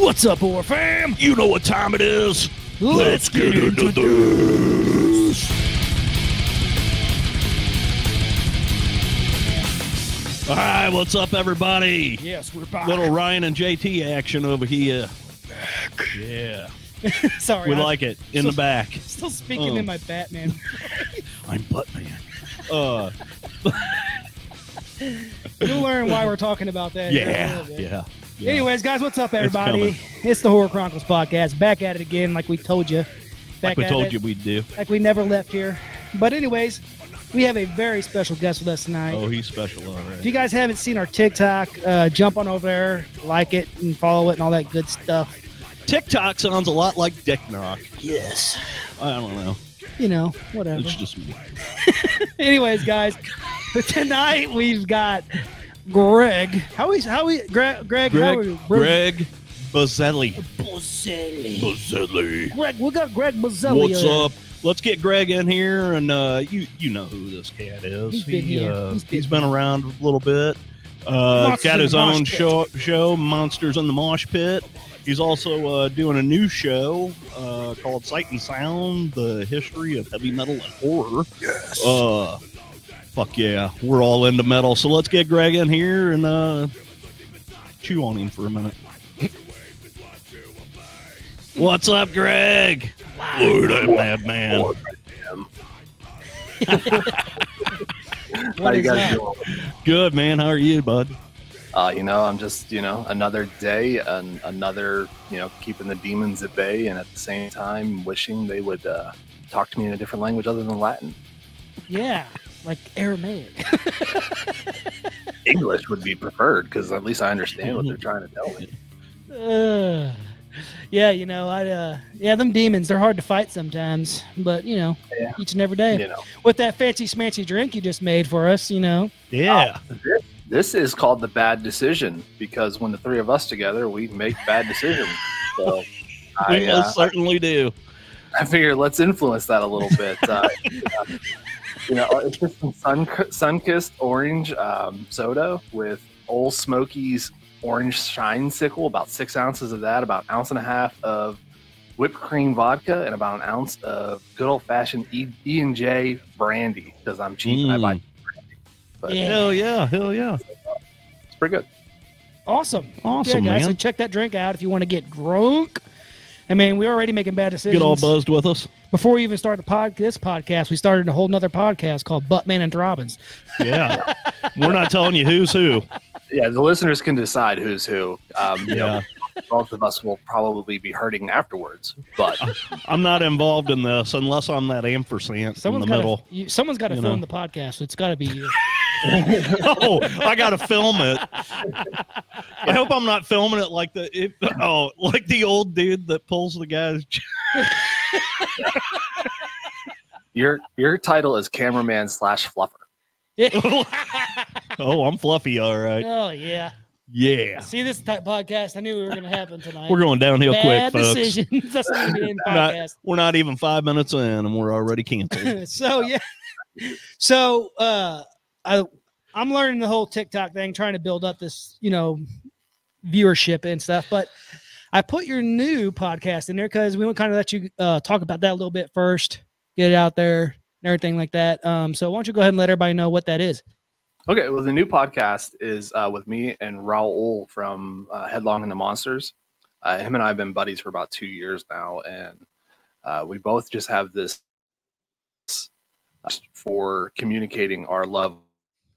What's up, horror fam? You know what time it is. Let's get into this. All right, what's up, everybody? Yes, we're back. Little Ryan and JT action over here. Yeah, Sorry, we I'm like it in the back. still speaking in my Batman. I'm Buttman. You'll learn why we're talking about that. here in a Yeah, little bit. yeah. Anyways, guys, what's up, everybody? It's the Horror Chronicles podcast. Back at it again, like we told you. Like we told you we'd do. Like we never left here. But anyways, we have a very special guest with us tonight. Oh, he's special, all If right. you guys haven't seen our TikTok, jump on over there, like it, and follow it, and all that good stuff. TikTok sounds a lot like Dick Knock. Yes. I don't know. You know, whatever. It's just me. Anyways, guys, tonight we've got Greg. Greg, how are you? Greg Buzzelli. Buzzelli. Greg, we got Greg Buzzelli. What's up? Let's get Greg in here, and you know who this cat is. He's been here. He's been around a little bit. Monsters Got in his the Mosh own Pit. show, Monsters in the Mosh Pit. He's also doing a new show called Sight and Sound: The History of Heavy Metal and Horror. Yes. Fuck yeah, we're all into metal. So let's get Greg in here and chew on him for a minute. What's up, Greg? Lord, I'm madman. How you guys doing? Good, man. How are you, bud? I'm just, another day and another, keeping the demons at bay, and at the same time wishing they would talk to me in a different language other than Latin. Yeah, like Aramaic. English would be preferred because at least I understand what they're trying to tell me. Them demons, they're hard to fight sometimes, but, each and every day. With that fancy smancy drink you just made for us, Yeah. This is called the bad decision because when the three of us together, we make bad decisions. So We most certainly do. I figure let's influence that a little bit. It's just some sun-kissed orange soda with Old Smoky's orange shine sickle, about 6 ounces of that, about 1.5 ounces of whipped cream vodka, and about 1 ounce of good old-fashioned E&J brandy because I'm cheap and I buy brandy. But Hell yeah. It's pretty good. Awesome, Awesome, yeah, guys. man. So check that drink out if you want to get drunk. I mean, we're already making bad decisions. Get all buzzed with us. Before we even started this podcast, we started a whole nother podcast called Buttman and Robbins. Yeah. We're not telling you who's who. Yeah, the listeners can decide who's who. Yeah. Both of us will probably be hurting afterwards, but I'm not involved in this unless I'm that ampersand in the middle. Someone's got to film the podcast. So it's got to be you. Oh, I got to film it. I hope I'm not filming it like like the old dude that pulls the guy's. your title is cameraman / fluffer. Oh, I'm fluffy, all right. Oh, yeah. Yeah. See this type podcast? I knew we were going to happen tonight. We're going downhill Bad quick, folks. decisions. That's what we do in podcast. We're not even 5 minutes in, and we're already canceled. So I'm learning the whole TikTok thing, trying to build up this, viewership and stuff. But I put your new podcast in there because we want to kind of let you talk about that a little bit first, get it out there and everything like that. So why don't you go ahead and let everybody know what that is? Okay, well, the new podcast is with me and Raul from Headlong into Monsters. Him and I have been buddies for about 2 years now, and we both just have this for communicating our love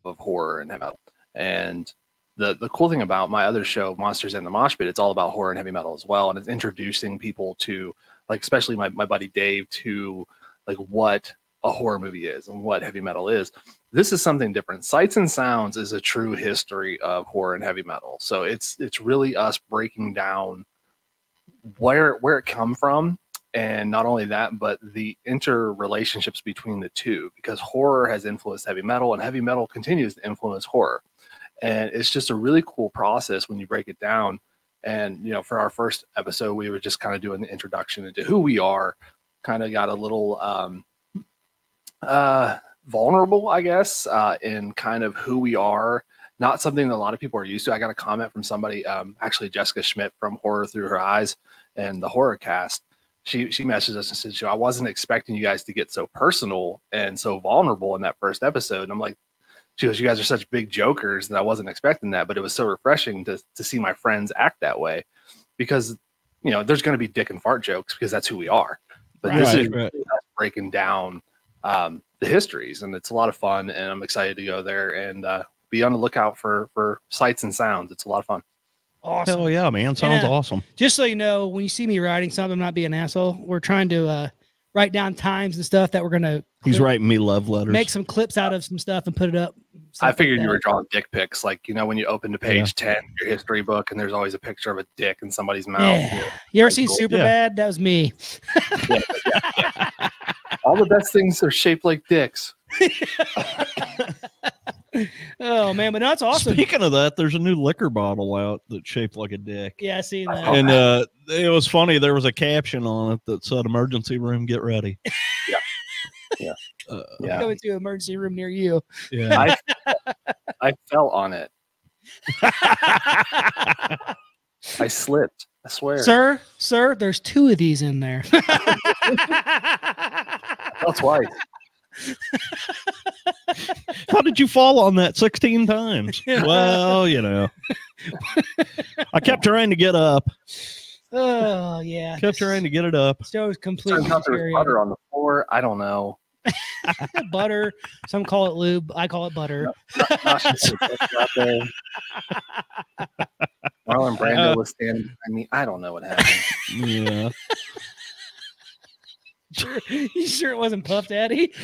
of horror and heavy metal. And the cool thing about my other show, Monsters in the Mosh Pit, it's all about horror and heavy metal as well, and it's introducing people to, like, especially my buddy Dave, to like what a horror movie is and what heavy metal is. This is something different. Sights and Sounds is a true history of horror and heavy metal. So it's really us breaking down where it come from, and not only that, but the interrelationships between the two, because horror has influenced heavy metal and heavy metal continues to influence horror. And it's just a really cool process when you break it down. And, for our first episode, we were just kind of doing the introduction into who we are, kind of got a little vulnerable, I guess, in kind of who we are not something that a lot of people are used to. I got a comment from somebody, actually Jessica Schmidt from Horror Through Her Eyes and the Horror Cast. She messaged us and said, I wasn't expecting you guys to get so personal and so vulnerable in that first episode. And I'm like, she goes, you guys are such big jokers that I wasn't expecting that, but it was so refreshing to see my friends act that way, because, you know, there's going to be dick and fart jokes because that's who we are. But this is breaking down the histories, and it's a lot of fun, and I'm excited to go there and be on the lookout for sights and sounds. It's a lot of fun. Awesome. Hell yeah, man. Sounds awesome. Just so you know, when you see me writing something, I'm not being an asshole. We're trying to write down times and stuff that we're going to. He's writing me love letters. Make some clips out of some stuff and put it up. I figured you were drawing dick pics. Like, you know, when you open to page 10, your history book, and there's always a picture of a dick in somebody's mouth. Yeah. You ever seen Superbad? That was me. All the best things are shaped like dicks. Oh man, but no, that's awesome. Speaking of that, there's a new liquor bottle out that's shaped like a dick. Yeah, I seen that. And it was funny. There was a caption on it that said "Emergency room, get ready." Yeah. Going to an emergency room near you. Yeah. I fell on it. I slipped. I swear. Sir, there's 2 of these in there. That's twice. How did you fall on that 16 times? Well, you know, I kept trying to get up. Oh yeah, Kept trying to get it up. So completely. Turns out there was butter on the floor. I don't know. Butter. Some call it lube. I call it butter. Marlon Brando was standing. I mean, I don't know what happened. Yeah. You sure it wasn't Puff Daddy?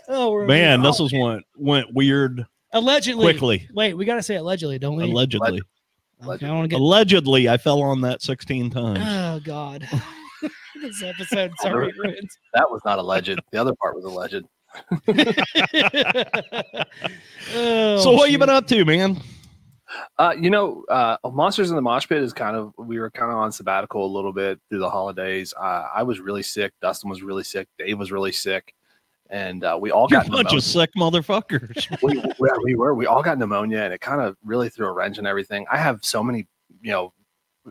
Oh man, this is went weird. Allegedly. Quickly. Wait, we gotta say allegedly, don't we? Allegedly. Okay, I want to get. Allegedly, I fell on that 16 times. Oh God. This episode sorry ruined. That was not alleged. The other part was alleged. So what you been up to, man? Monsters in the Mosh Pit is we were kind of on sabbatical a little bit through the holidays. I was really sick. Dustin was really sick. Dave was really sick. And we all got pneumonia. A bunch of sick motherfuckers. We all got pneumonia, and it kind of really threw a wrench in everything. I have so many,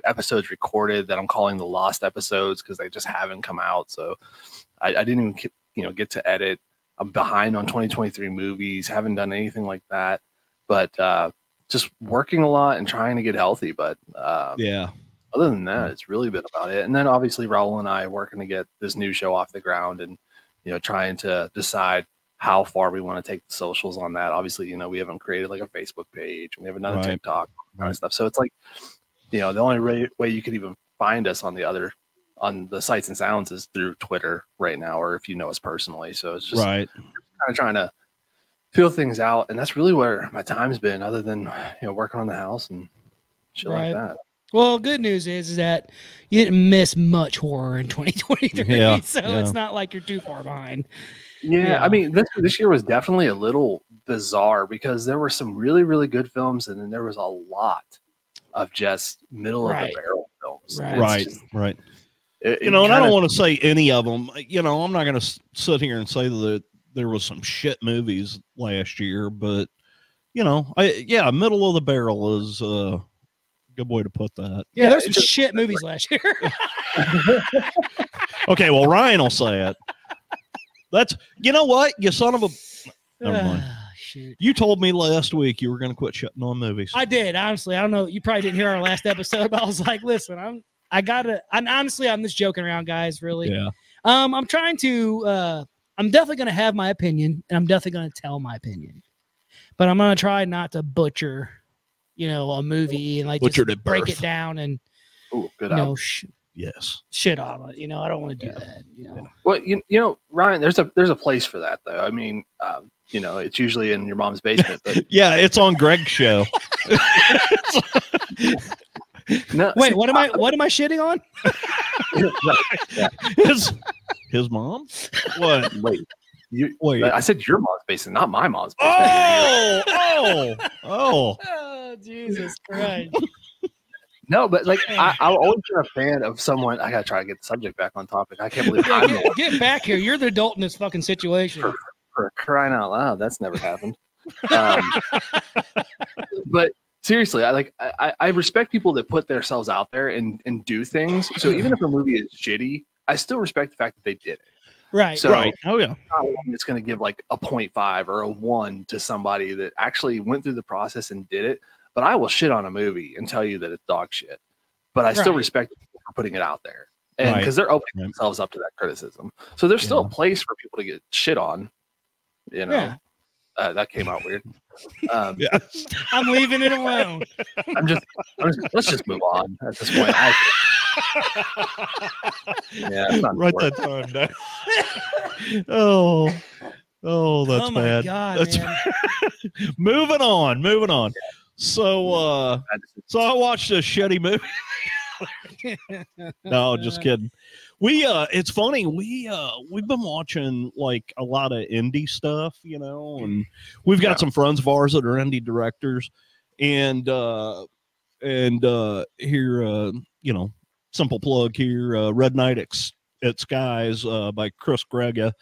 episodes recorded that I'm calling the lost episodes because they just haven't come out. So I didn't even, get to edit. I'm behind on 2023 movies. Haven't done anything like that. But just working a lot and trying to get healthy. But yeah. Other than that, it's really been about it. And then obviously Raul and I are working to get this new show off the ground, and trying to decide how far we want to take the socials on that. Obviously, we haven't created like a Facebook page. We haven't done a TikTok kind of stuff. So it's like, the only way you could even find us on the sights and sounds is through Twitter right now, or if you know us personally. So it's just kind of trying to feel things out. And that's really where my time's been, other than, working on the house and shit like that. Well, good news is that you didn't miss much horror in 2023, so it's not like you're too far behind. Yeah, I mean, this year was definitely a little bizarre because there were some really, really good films, and then there was a lot of just middle of the barrel films. Right. And I don't want to say any of them. I'm not going to sit here and say that there was some shit movies last year, but middle of the barrel is good way to put that. Yeah, there's some shit movies last year. Okay, well, Ryan will say it. That's, you son of a. Never mind. Shoot. You told me last week you were going to quit shitting on movies. I did, honestly. I don't know. You probably didn't hear our last episode, but I was like, listen, I'm just joking around, guys, really. Yeah. I'm trying to, I'm definitely going to have my opinion, and I'm definitely going to tell my opinion, but I'm going to try not to butcher, a movie and like just break it down and, shit on it. I don't want to do that. Well, Ryan, there's a place for that though. I mean, it's usually in your mom's basement. But yeah, it's on Greg's show. No, wait, what am I shitting on? His mom? What? Wait. I said your mom's basement, not my mom's basement. Oh, Jesus Christ. No, but like I've always been a fan of someone. I gotta try to get the subject back on topic. I can't believe get back here. You're the adult in this fucking situation. For crying out loud, that's never happened. But seriously, I respect people that put themselves out there and do things. So even if a movie is shitty, I still respect the fact that they did it. Right. So Right. Oh yeah. not one that's going to give like a 0.5 or a 1 to somebody that actually went through the process and did it. But I will shit on a movie and tell you that it's dog shit. But I still respect people for putting it out there. And because they're opening themselves up to that criticism. So there's still a place for people to get shit on. You know. Yeah. That came out weird. Yeah. I'm leaving it alone. Let's just move on at this point. Write that time down. Oh, that's my bad. God, That's man. moving on. So, I watched a shitty movie. No, just kidding. It's funny. We've been watching like a lot of indie stuff, you know, and we've got some friends of ours that are indie directors, and here, you know, simple plug here, Red Night at Skies by Chris Grega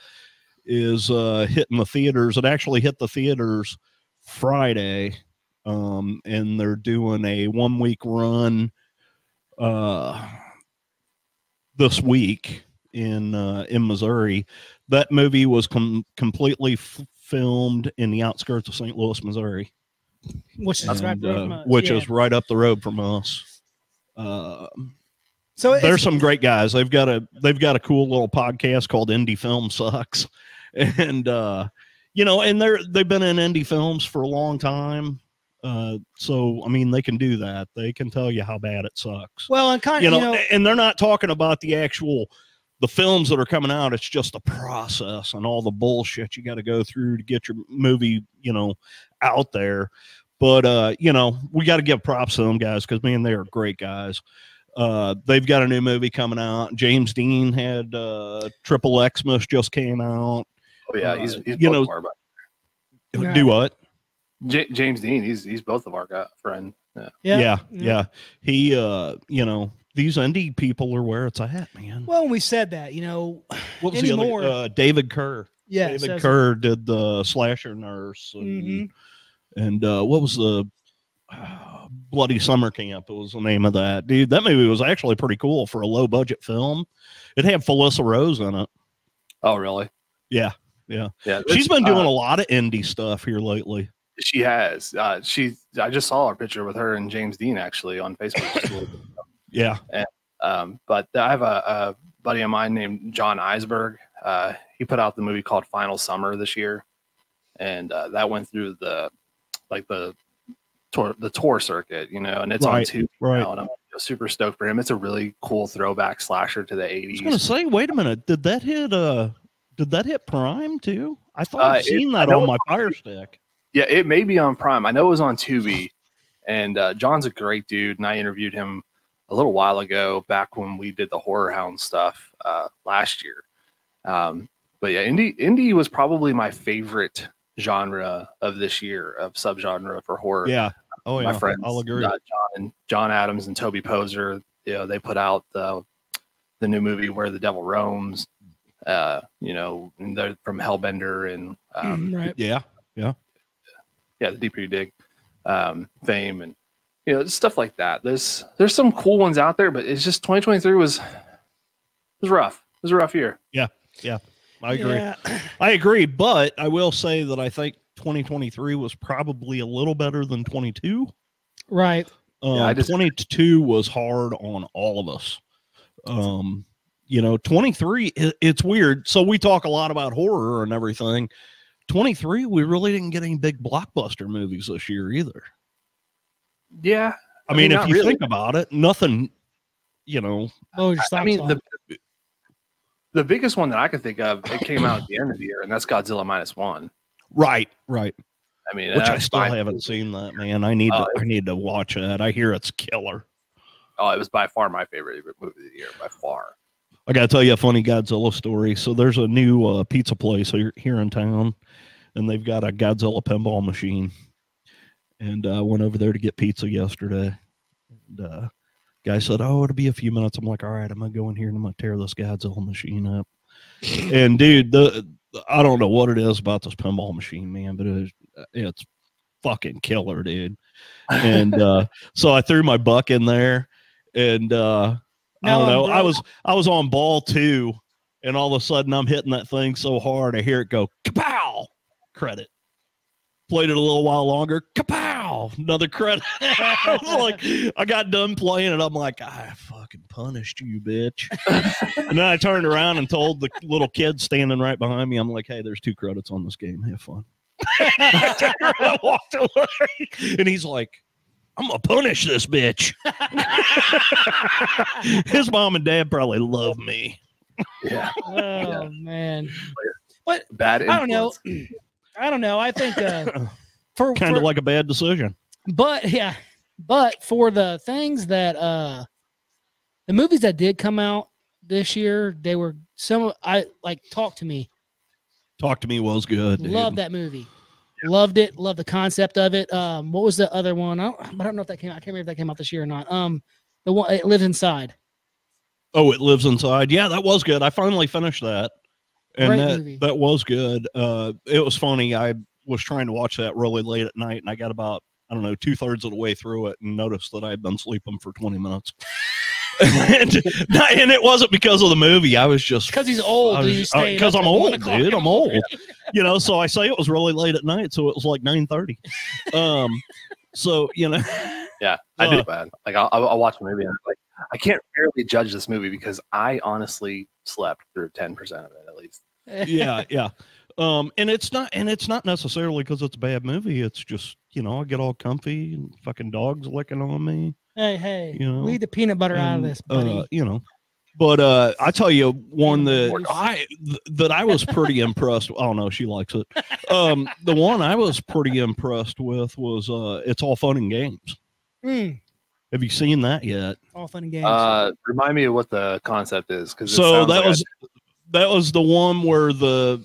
is hitting the theaters. It actually hit the theaters Friday, and they're doing a 1-week run this week in Missouri. That movie was completely filmed in the outskirts of St. Louis, Missouri, which is right from us. which is right up the road from us. So there's some great guys. They've got a cool little podcast called Indie Film Sucks, and you know, and they've been in indie films for a long time. So I mean, they can do that. They can tell you how bad it sucks. Well, and kind of, you know, and they're not talking about the films that are coming out. It's just the process and all the bullshit you got to go through to get your movie, you know, out there. But you know, we got to give props to them guys because man, they are great guys. They've got a new movie coming out. James Dean had Triple Xmas just came out. Oh yeah, he's you know, do what? James Dean, he's both of our friend. Yeah. He, you know, these indie people are where it's at, man. Well, we said that, you know, what was the other? David Kerr. Yeah, David Kerr did the Slasher Nurse, and what was the Bloody Summer Camp? It was the name of that, dude. That movie was actually pretty cool for a low budget film. It had Felissa Rose in it. Oh, really? Yeah. She's been doing a lot of indie stuff here lately. She has. I just saw a picture with her and James Dean actually on Facebook. Yeah. And, but I have a buddy of mine named John Eisberg. He put out the movie called Final Summer this year, and that went through the tour circuit, you know, and it's on Tubi now, and I'm super stoked for him. It's a really cool throwback slasher to the 80s. I was gonna say, wait a minute, did that hit Prime too? I thought I'd seen that on my Fire Stick. Yeah, it may be on Prime. I know it was on Tubi, and John's a great dude, and I interviewed him a little while ago, back when we did the Horror Hound stuff last year. But yeah, indie was probably my favorite genre of this year, of subgenre for horror. Yeah. Oh yeah. My friends, I'll agree. John Adams and Toby Poser, you know, they put out the new movie Where the Devil Roams. You know, and they're from Hellbender and right. Yeah, the Deeper You Dig fame, and you know, stuff like that. There's some cool ones out there, but it's just 2023 was rough. It was a rough year. Yeah. I agree. Yeah. I agree, but I will say that I think 2023 was probably a little better than 22. Right. 22 was hard on all of us. You know, 23, it's weird. So we talk a lot about horror and everything. 23, we really didn't get any big blockbuster movies this year either. Yeah. I mean if you think about it, nothing, you know. I mean, the biggest one that I could think of, it came out at the end of the year, and that's Godzilla -1. Right. I mean, which I still haven't seen that, man. I need to watch that. I hear it's killer. Oh, it was by far my favorite movie of the year, by far. I got to tell you a funny Godzilla story. So there's a new pizza place here in town, and they've got a Godzilla pinball machine. And I went over there to get pizza yesterday. And guy said, "Oh, it'll be a few minutes." I'm like, "All right, I'm gonna go in here and I'm gonna tear this Godzilla machine up." And dude, I don't know what it is about this pinball machine, man, but it's fucking killer, dude. And so I threw my buck in there, and I don't know. I was on ball 2, and all of a sudden I'm hitting that thing so hard, I hear it go kapow. Credit. Played it a little while longer. Kapow! Another credit. I was like, I got done playing it. I'm like, I fucking punished you, bitch. And then I turned around and told the little kid standing right behind me, I'm like, hey, there's 2 credits on this game. Have fun. I walked away, and he's like, I'm gonna punish this bitch. His mom and dad probably love me. Yeah. Oh man. What? Bad influence. I don't know. I think for kind of like a bad decision. But for the things that the movies that did come out this year, they were Talk to Me. Talk to Me was good. Loved that movie. Loved it. Loved the concept of it. What was the other one? I don't know if that came out. I can't remember if that came out this year or not. The one It Lives Inside. Oh, It Lives Inside. Yeah, that was good. I finally finished that. And that was good. It was funny. I was trying to watch that really late at night, and I got about, I don't know, 2/3 of the way through it and noticed that I had been sleeping for 20 minutes. and it wasn't because of the movie. I was just because he's old. Because I'm old, dude. I'm old. You know, so I say it was really late at night, so it was like 9:30. So you know, yeah, I do bad. Like I'll watch a movie and I'm like, I can't really judge this movie because I honestly slept through 10% of it at least. Yeah. And it's not necessarily because it's a bad movie. It's just, you know, I get all comfy and fucking dogs licking on me. Hey, you know, leave the peanut butter out of this, buddy. You know, but I tell you one that I was pretty impressed. Oh no, she likes it. The one I was pretty impressed with was It's All Fun and Games. Have you seen that yet? All Fun and Games. Remind me of what the concept is, because that was the one where the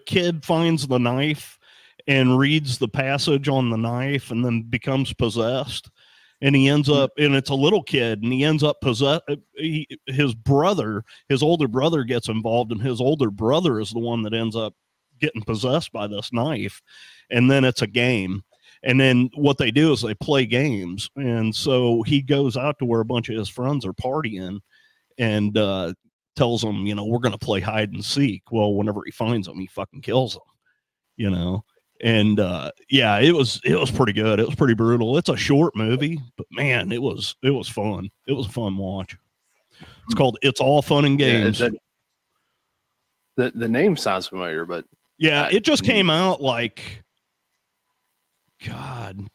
kid finds the knife and reads the passage on the knife and then becomes possessed, and he ends up, and it's a little kid, and he ends up possessed. His older brother gets involved, and his older brother is the one that ends up getting possessed by this knife, and then it's a game. And then what they do is they play games. And so he goes out to where a bunch of his friends are partying and tells them, you know, we're going to play hide and seek. Well, whenever he finds them, he fucking kills them, you know? And yeah, it was pretty good. It was pretty brutal. It's a short movie, but man, it was fun. It was a fun watch. It's called It's All Fun and Games. Yeah, the name sounds familiar, but yeah, it just came out like, God,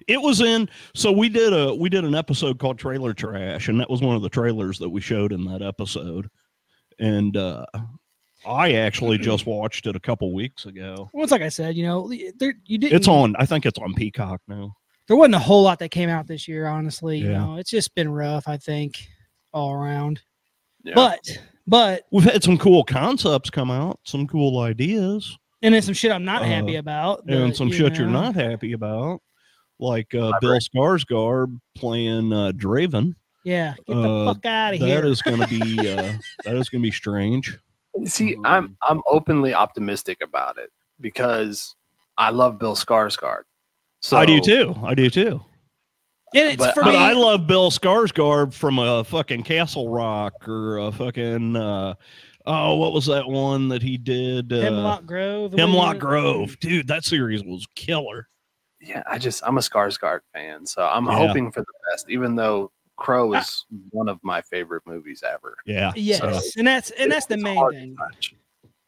it was in, so we did an episode called Trailer Trash, and that was one of the trailers that we showed in that episode. And I actually just watched it a couple weeks ago. Well, it's like I said, you know, it's on, I think it's on Peacock now. There wasn't a whole lot that came out this year, honestly. Yeah. You know, it's just been rough, I think, all around. Yeah. But we've had some cool concepts come out, some cool ideas. And then some shit I'm not happy about. And some shit you're not happy about. Like Bill Skarsgård playing Draven. Yeah, get the fuck out of here. That is going to be strange. See, I'm openly optimistic about it because I love Bill Skarsgård. So I do too. And but I love Bill Skarsgård from a fucking Castle Rock or a fucking what was that one that he did? Hemlock Grove. Hemlock Grove, dude, that series was killer. Yeah, I'm a Skarsgård fan, so I'm hoping for the best, even though Crow is one of my favorite movies ever. Yeah. Yes, so and that's the main thing.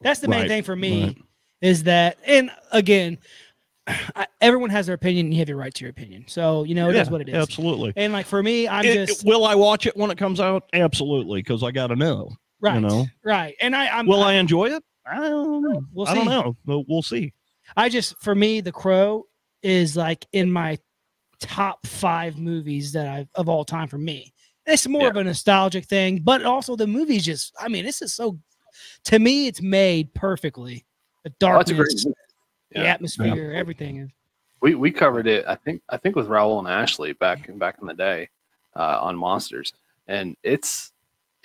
That's the main thing for me is that, and again, everyone has their opinion, and you have your right to your opinion. So it is what it is. Absolutely. And like for me, will I watch it when it comes out? Absolutely, because I got to know. Right. You know? Right. And I enjoy it? I don't know. We'll see. I don't know. We'll see. For me, The Crow is like in my top 5 movies of all time for me. It's more of a nostalgic thing, but also the movie's just, this is so, to me, it's made perfectly. The darkness, the atmosphere, everything. We covered it, I think with Raoul and Ashley back in the day on Monsters, and it's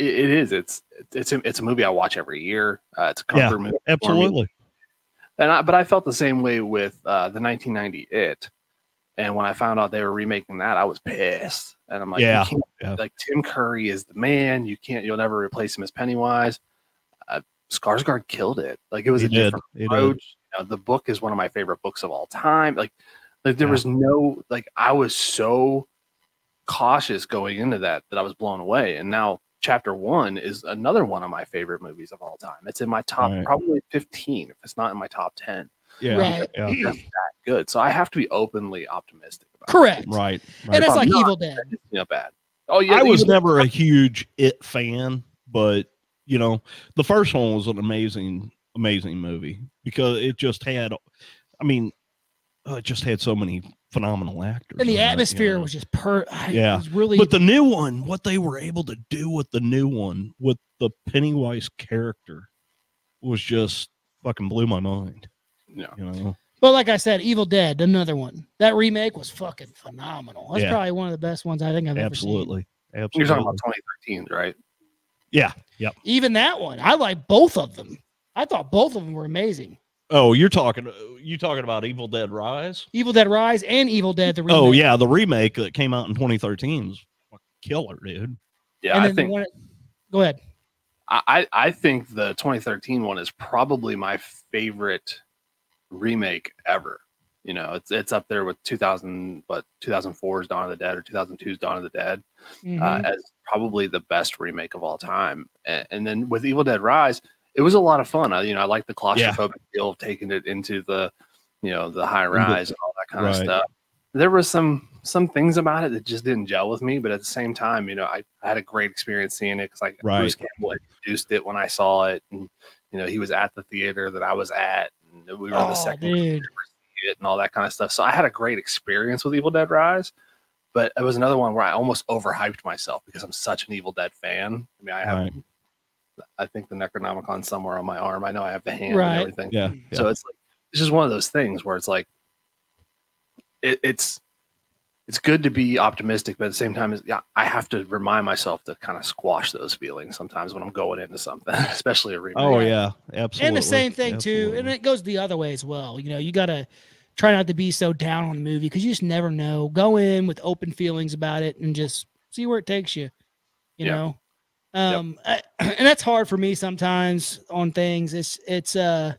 It is. It's a movie I watch every year. It's a comfort movie. Absolutely. But I felt the same way with the 1990 It. And when I found out they were remaking that, I was pissed. And I'm like, like Tim Curry is the man. You'll never replace him as Pennywise. Skarsgård killed it. Like, it was a different approach. You know, the book is one of my favorite books of all time. Like there was no, like, I was so cautious going into that I was blown away. And now Chapter 1 is another one of my favorite movies of all time. It's in my top probably 15, if it's not in my top 10. Yeah, right. It's that good. So I have to be openly optimistic about Correct. it. Right. And it's like Evil Dead. It's bad. Oh yeah. I was never a huge It fan, but you know, the first one was an amazing movie because it just had, I mean, it just had so many phenomenal actors. And the atmosphere was just it was really. But the new one, what they were able to do with the new one, with the Pennywise character, was just fucking blew my mind. Yeah. You know? Well, like I said, Evil Dead, another one. That remake was fucking phenomenal. That's probably one of the best ones I think I've ever seen. Absolutely. You're talking about 2013, right? Yeah. Yep. Even that one. I like both of them. I thought both of them were amazing. Oh, you talking about Evil Dead Rise? Evil Dead Rise and Evil Dead the remake. Oh yeah, the remake that came out in 2013 is killer, dude. Yeah, I think. Go ahead. I think the 2013 one is probably my favorite remake ever. You know, it's up there with 2004's Dawn of the Dead or 2002's Dawn of the Dead as probably the best remake of all time. And then with Evil Dead Rise, it was a lot of fun. I like the claustrophobic feel of taking it into the, the high rise and all that kind of stuff. There were some things about it that just didn't gel with me, but at the same time, I had a great experience seeing it because Bruce Campbell introduced it when I saw it, and he was at the theater that I was at, and we were in the second it and all that kind of stuff. So I had a great experience with Evil Dead Rise, but it was another one where I almost overhyped myself because I'm such an Evil Dead fan. I mean, I have. I think the Necronomicon somewhere on my arm. I know I have the hand and everything. Yeah. So it's just one of those things where it's like it's good to be optimistic, but at the same time, I have to remind myself to kind of squash those feelings sometimes when I'm going into something, especially a remake. Oh yeah, absolutely. And the same thing too, and it goes the other way as well. You got to try not to be so down on the movie because you just never know. Go in with open feelings about it and just see where it takes you. You know. And that's hard for me sometimes on things. It's I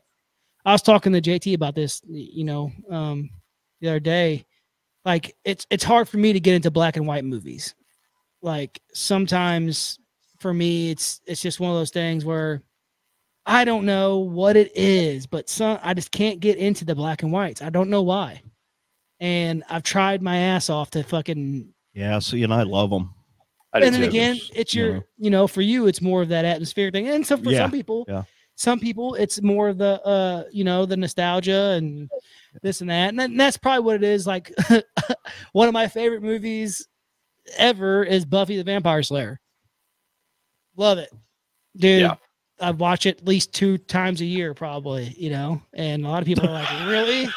was talking to JT about this, the other day. Like it's hard for me to get into black and white movies. Like sometimes for me, it's just one of those things where I don't know what it is, but I just can't get into the black and whites. I don't know why. And I've tried my ass off to fucking. Yeah. See, and I love them. And then again, it's your, for you, it's more of that atmospheric thing. And so for some people, it's more of the, the nostalgia and this and that. And that's probably what it is. Like one of my favorite movies ever is Buffy the Vampire Slayer. Love it, dude. Yeah. I watch it at least 2 times a year, probably, and a lot of people are like, really?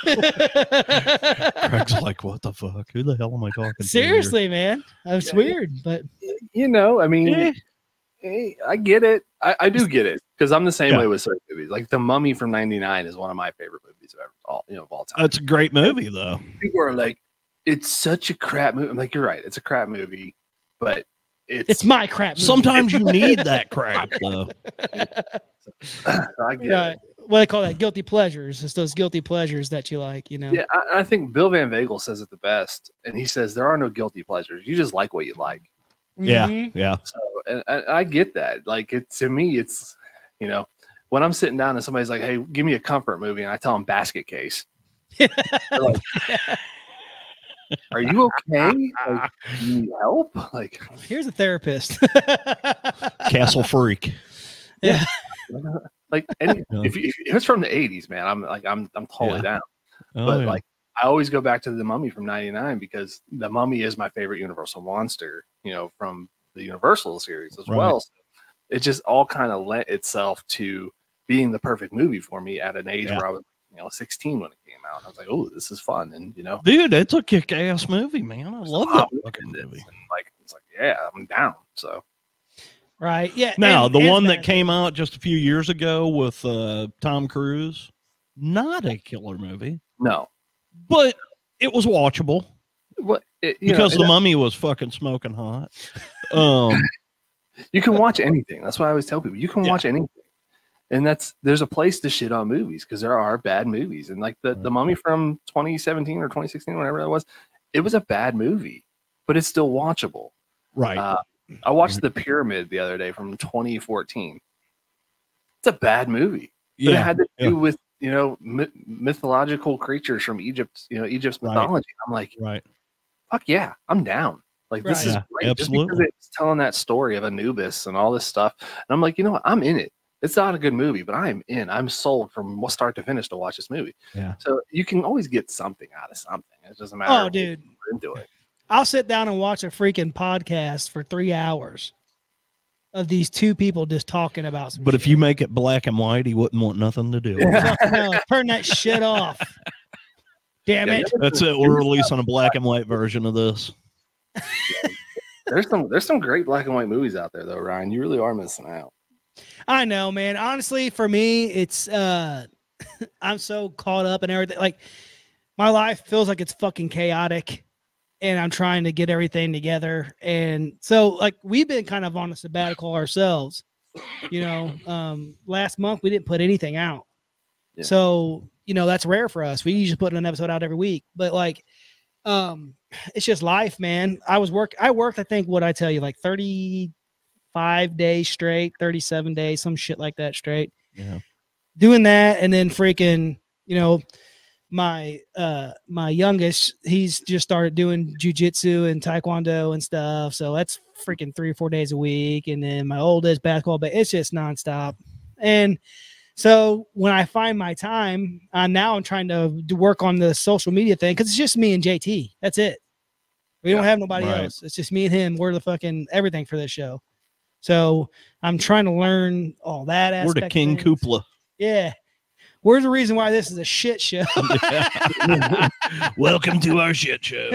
Craig's like, what the fuck? Who the hell am I talking to? Seriously, man. That's weird, but I mean, I get it. I do get it because I'm the same way with certain movies. Like The Mummy from '99 is one of my favorite movies of all time. That's a great movie, though. People are like, it's such a crap movie. I'm like, you're right. It's a crap movie, but it's my crap movie. Sometimes you need that crap, though. I get it. What I call that, guilty pleasures. It's those guilty pleasures that you like, Yeah, I think Bill Van Vagel says it the best, and he says there are no guilty pleasures. You just like what you like. Yeah, yeah. So, and I get that. Like, to me, it's when I'm sitting down and somebody's like, "Hey, give me a comfort movie," and I tell them Basket Case. Like, are you okay? Like, do you need help? Like, here's a therapist. Castle Freak. Yeah. Like, if it's from the '80s, man, I'm totally down. But I always go back to The Mummy from '99 because The Mummy is my favorite Universal monster, from the Universal series as well. So it just all kind of lent itself to being the perfect movie for me at an age where I was 16 when it came out. I was like, oh, this is fun. And dude, it's a kick-ass movie, man. I love that fucking movie. It's like, yeah, I'm down. So Right. Yeah. Now, the one that bad. came out just a few years ago with Tom Cruise, not a killer movie, No. but it was watchable What? because the mummy was fucking smoking hot. You can watch anything. That's why I always tell people you can watch anything. And there's a place to shit on movies because there are bad movies. And like the Mummy from 2017 or 2016, whatever that was, it was a bad movie, but it's still watchable. Right. I watched The Pyramid the other day from 2014. It's a bad movie. But it had to do with, mythological creatures from Egypt, Egypt's mythology. I'm like, fuck yeah, I'm down. Like, this is great. Absolutely. Just because it's telling that story of Anubis and all this stuff. And I'm like, you know what? I'm in it. It's not a good movie, but I'm in. I'm sold from start to finish to watch this movie. Yeah. So you can always get something out of something. It doesn't matter. Oh, dude. Into it. I'll sit down and watch a freaking podcast for 3 hours of these two people just talking about some But shit. if you make it black and white, he wouldn't want nothing to do with it. No, turn that shit off. Damn it. That's it. We're releasing a black and white version of this. There's some great black and white movies out there, though, Ryan. You really are missing out. I know, man. Honestly, for me, it's I'm so caught up in everything. Like, my life feels like it's fucking chaotic, and I'm trying to get everything together. And so, like, we've been kind of on a sabbatical ourselves. Last month we didn't put anything out. Yeah. So, that's rare for us. We usually put an episode out every week. But like, it's just life, man. I worked, I think, what I tell you, like 35 days straight, 37 days, some shit like that straight. Yeah. Doing that, and then freaking, my youngest, he's just started doing jujitsu and taekwondo and stuff. So that's freaking 3 or 4 days a week. And then my oldest basketball, but it's just nonstop. And so when I find my time, I'm trying to work on the social media thing, because it's just me and JT. That's it. We don't have nobody else. It's just me and him. We're the fucking everything for this show. So I'm trying to learn all that aspect. We're the King Koopla. Yeah. We're the reason why this is a shit show. Welcome to our shit show.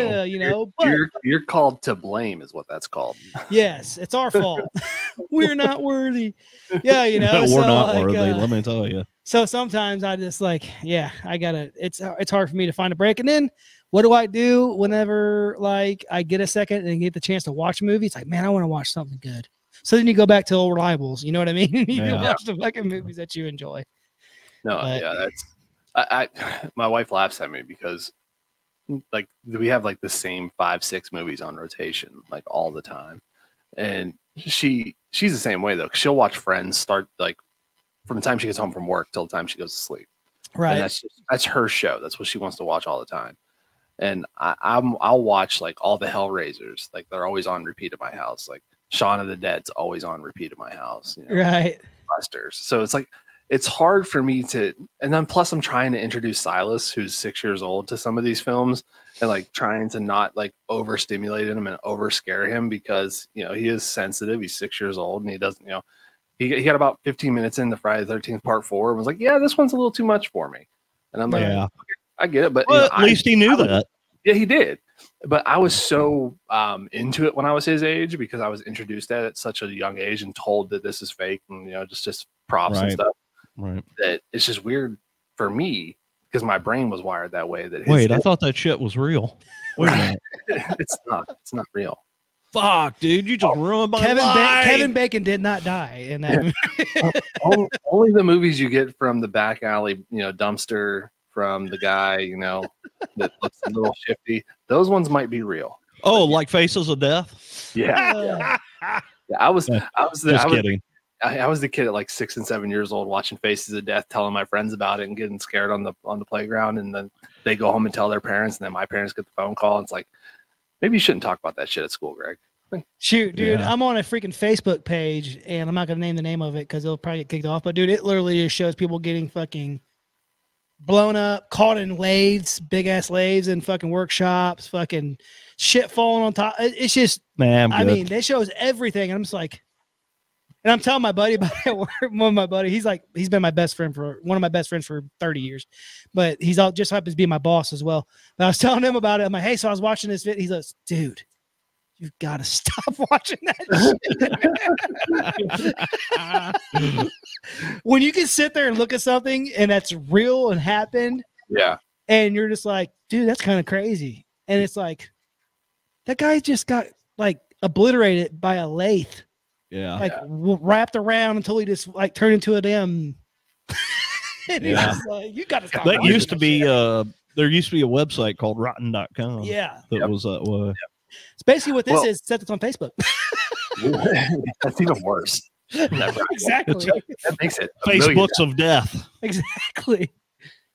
But you're called to blame, is what that's called. Yes, it's our fault. We're not worthy. Yeah, we're not worthy. Let me tell you. So sometimes I just I gotta. It's hard for me to find a break. And then what do I do whenever I get a second and get the chance to watch a movie? It's like, man, I want to watch something good. So then you go back to old rivals. You know what I mean? You can watch the fucking movies that you enjoy. No, my wife laughs at me because we have the same 5-6 movies on rotation all the time, and she's the same way though. She'll watch Friends start from the time she gets home from work till the time she goes to sleep. Right. And that's her show. That's what she wants to watch all the time. And I'll watch all the Hellraisers. They're always on repeat at my house. Shaun of the Dead's always on repeat at my house. Right. Busters. So it's hard for me to, and then plus I'm trying to introduce Silas, who's 6 years old, to some of these films, and trying to not overstimulate him and over scare him, because he is sensitive. He's 6 years old, and he doesn't, he got about 15 minutes into Friday the 13th Part 4 and was like, yeah, this one's a little too much for me. And I'm like, yeah, I get it, but at least he knew that. Yeah, he did. But I was so into it when I was his age, because I was introduced at such a young age and told that this is fake and just props and stuff. Right. That it's just weird for me, because my brain was wired that way. I thought that shit was real. Wait a minute. It's not real. Fuck, dude, you just ruined my life. Kevin Bacon did not die in that movie. Only the movies you get from the back alley, dumpster, from the guy, that looks a little shifty. Those ones might be real. Oh, like Faces of Death? Yeah. I was kidding. I was the kid at 6 and 7 years old watching Faces of Death, telling my friends about it and getting scared on the playground. And then they go home and tell their parents, and then my parents get the phone call. And it's maybe you shouldn't talk about that shit at school, Greg. Shoot, dude, I'm on a freaking Facebook page, and I'm not going to name the name of it because it'll probably get kicked off. But, dude, it literally just shows people getting fucking blown up, caught in lathes, big-ass lathes in fucking workshops, fucking shit falling on top. It's just, I mean, it shows everything. And I'm just like, and I'm telling my buddy about it. One of my buddy, he's been my best friend one of my best friends for 30 years, but he's just happens to be my boss as well. But I was telling him about it. I'm like, hey, so I was watching this video. He's like, dude, you've got to stop watching that shit. When you can sit there and look at something and that's real and happened, Yeah, and you're just like, dude, that's kind of crazy. And it's like, that guy just got like obliterated by a lathe, like wrapped around until he just like turned into a damn. And like, you got to stop. That used to be there used to be a website called rotten.com. Yeah, that was that way. It's basically what this is, except it's on Facebook. That's even worse. Exactly. That makes it Facebooks of death. Exactly.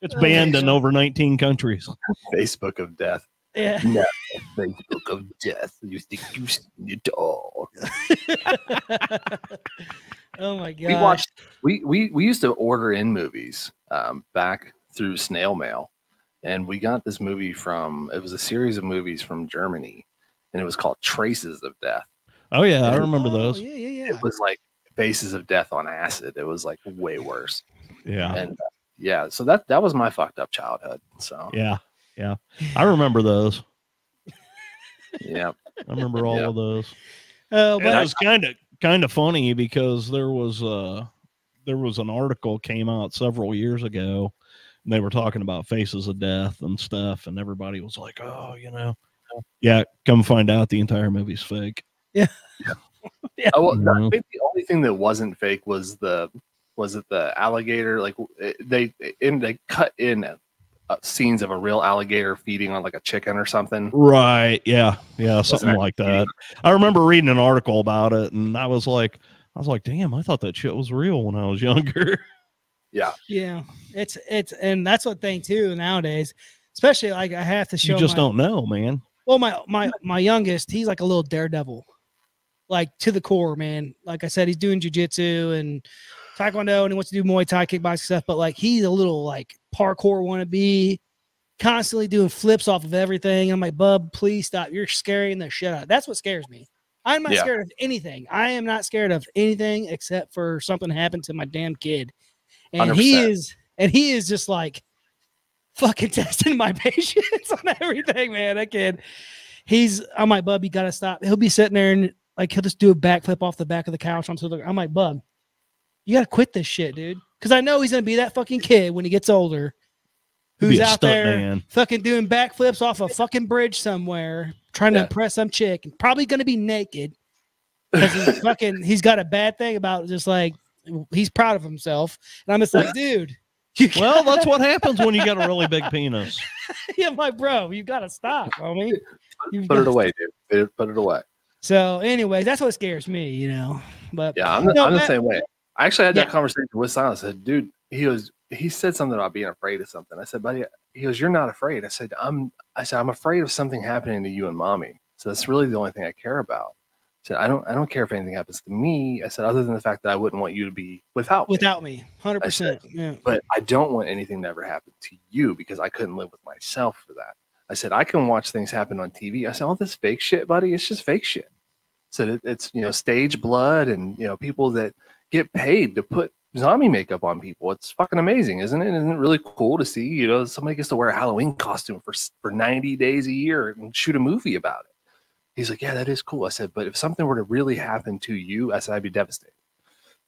It's banned in over 19 countries. Facebook of death. Yeah. No, Facebook of death. You think you seen it all. Oh my god. We used to order in movies back through snail mail, and we got this movie it was a series of movies from Germany, and it was called Traces of Death. Oh yeah, I remember those. Yeah. It was like Faces of Death on acid. It was like way worse. Yeah. And so that was my fucked up childhood. So yeah, I remember those. Yeah, I remember all of those. But it was kind of funny because there was an article came out several years ago, and they were talking about Faces of Death and stuff, and everybody was like, "Oh, come find out the entire movie's fake." Yeah. Yeah. I think the only thing that wasn't fake was the alligator. Like they cut in scenes of a real alligator feeding on like a chicken or something. Right. Yeah. Something like that. I remember reading an article about it, and I was like, damn, I thought that shit was real when I was younger. Yeah. Yeah. It's and that's what thing too nowadays, especially like I have to show. You just don't know, man. Well, my youngest, he's like a little daredevil, like to the core, man. Like I said, he's doing jujitsu and taekwondo, and he wants to do Muay Thai, kickboxing stuff. But like he's a little like parkour wannabe, constantly doing flips off of everything. I'm like, bub, please stop. You're scaring the shit out. That's what scares me. I'm not scared of anything. I am not scared of anything except for something happened to my damn kid. And 100%. he is just like fucking testing my patience on everything, man. That kid, I'm like, bub, you gotta stop. He'll be sitting there and like he'll just do a backflip off the back of the couch onto the. I'm like, bub, you gotta quit this shit, dude. Because I know he's gonna be that fucking kid when he gets older, who's out there fucking doing backflips off a fucking bridge somewhere, trying to impress some chick, and probably gonna be naked because he's got a bad thing about just like he's proud of himself, and I'm just like, dude. Well, that's what happens when you got a really big penis. Yeah, my bro, you gotta stop, homie. Put it away, dude. Put it away. So, anyway, that's what scares me, But yeah, I'm the same way. I actually had that conversation with Silas. I said, dude, he said something about being afraid of something. I said, buddy, he goes, you're not afraid. I said, I'm afraid of something happening to you and mommy. So that's really the only thing I care about. I said, I don't care if anything happens to me. I said, other than the fact that I wouldn't want you to be without me, 100%. Yeah. But I don't want anything to ever happen to you because I couldn't live with myself for that. I said, I can watch things happen on TV. I said, all this fake shit, buddy, it's just fake shit. So it's stage blood and people that get paid to put zombie makeup on people. It's fucking amazing, isn't it? Isn't it really cool to see? Somebody gets to wear a Halloween costume for 90 days a year and shoot a movie about it. He's like, yeah, that is cool. I said, but if something were to really happen to you, I said, I'd be devastated.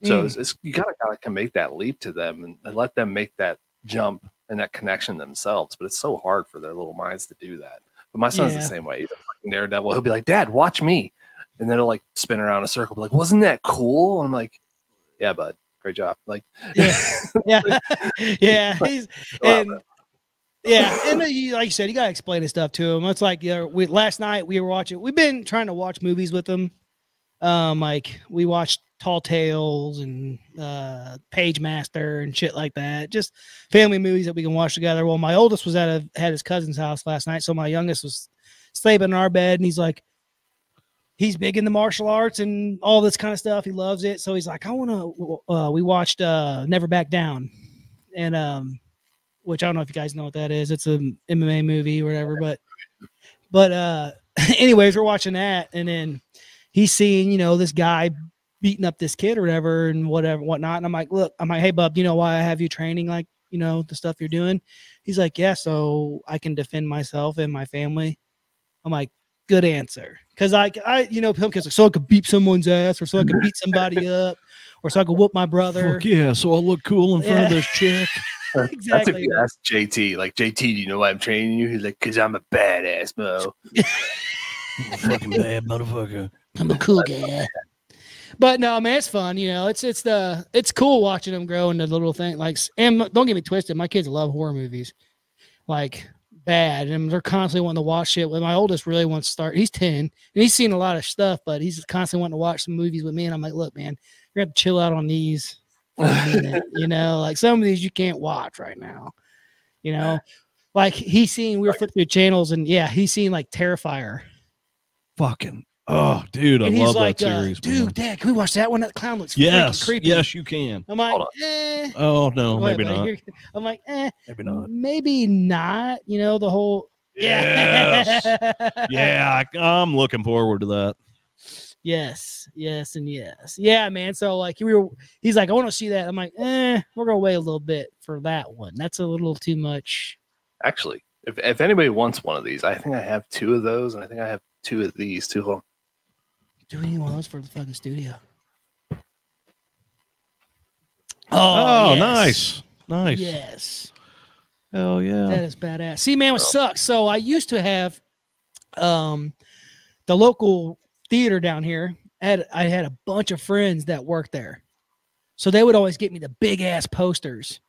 So you gotta make that leap to them and let them make that jump and that connection themselves. But it's so hard for their little minds to do that. But my son's the same way. He's a fucking daredevil. He'll be like, Dad, watch me. And then he'll like spin around a circle, be like, wasn't that cool? I'm like, yeah, bud, great job. Like, yeah. And like you said, you gotta explain this stuff to him. It's like last night we were watching. We've been trying to watch movies with him. Like we watched Tall Tales and Page Master and shit like that. Just family movies that we can watch together. Well, my oldest was at his cousin's house last night, so my youngest was sleeping in our bed, and he's big into martial arts and all this kind of stuff. He loves it. So he's like, I want to, we watched Never Back Down. And, which I don't know if you guys know what that is. It's an MMA movie or whatever, but anyways, we're watching that. And then he's seeing, this guy beating up this kid or whatever and whatnot. And I'm like, hey, bub, do you know why I have you training? Like, the stuff you're doing. He's like, yeah, so I can defend myself and my family. I'm like, good answer. Because Pumpkin's like, so I could beat someone's ass, or so I could beat somebody up, or so I could whoop my brother. Fuck yeah, so I'll look cool in front of this chick. Exactly. That's if you ask JT. Like, JT, do you know why I'm training you? He's like, because I'm a badass, bro. I'm a fucking bad motherfucker. I'm a cool guy. But no, man, it's fun. It's cool watching them grow into little things. Like, and don't get me twisted, my kids love horror movies, like bad, and they're constantly wanting to watch shit. When my oldest really wants to start, he's 10, and he's seen a lot of stuff, but he's just constantly wanting to watch some movies with me. And I'm like, look, man, you're gonna have to chill out on these. Like some of these you can't watch right now. Like we were flipping through channels, and he's seen like Terrifier. Fucking dude, I love that series. Dude, Dad, can we watch that one? That clown looks creepy. Yes, you can. I'm like, oh no, maybe not. I'm like, maybe not. Maybe not. The whole yes. Yeah, I'm looking forward to that. Yes, and yes. Yeah, man. So like he's like, I want to see that. I'm like, we're gonna wait a little bit for that one. That's a little too much. Actually, if anybody wants one of these, I think I have 2 of those, and I think I have 2 of these too. Do we need one of those for the fucking studio? Oh, yes. Nice. Yes. Hell yeah. That is badass. See, man, what sucks. So I used to have the local theater down here. I had a bunch of friends that worked there. So they would always get me the big ass posters.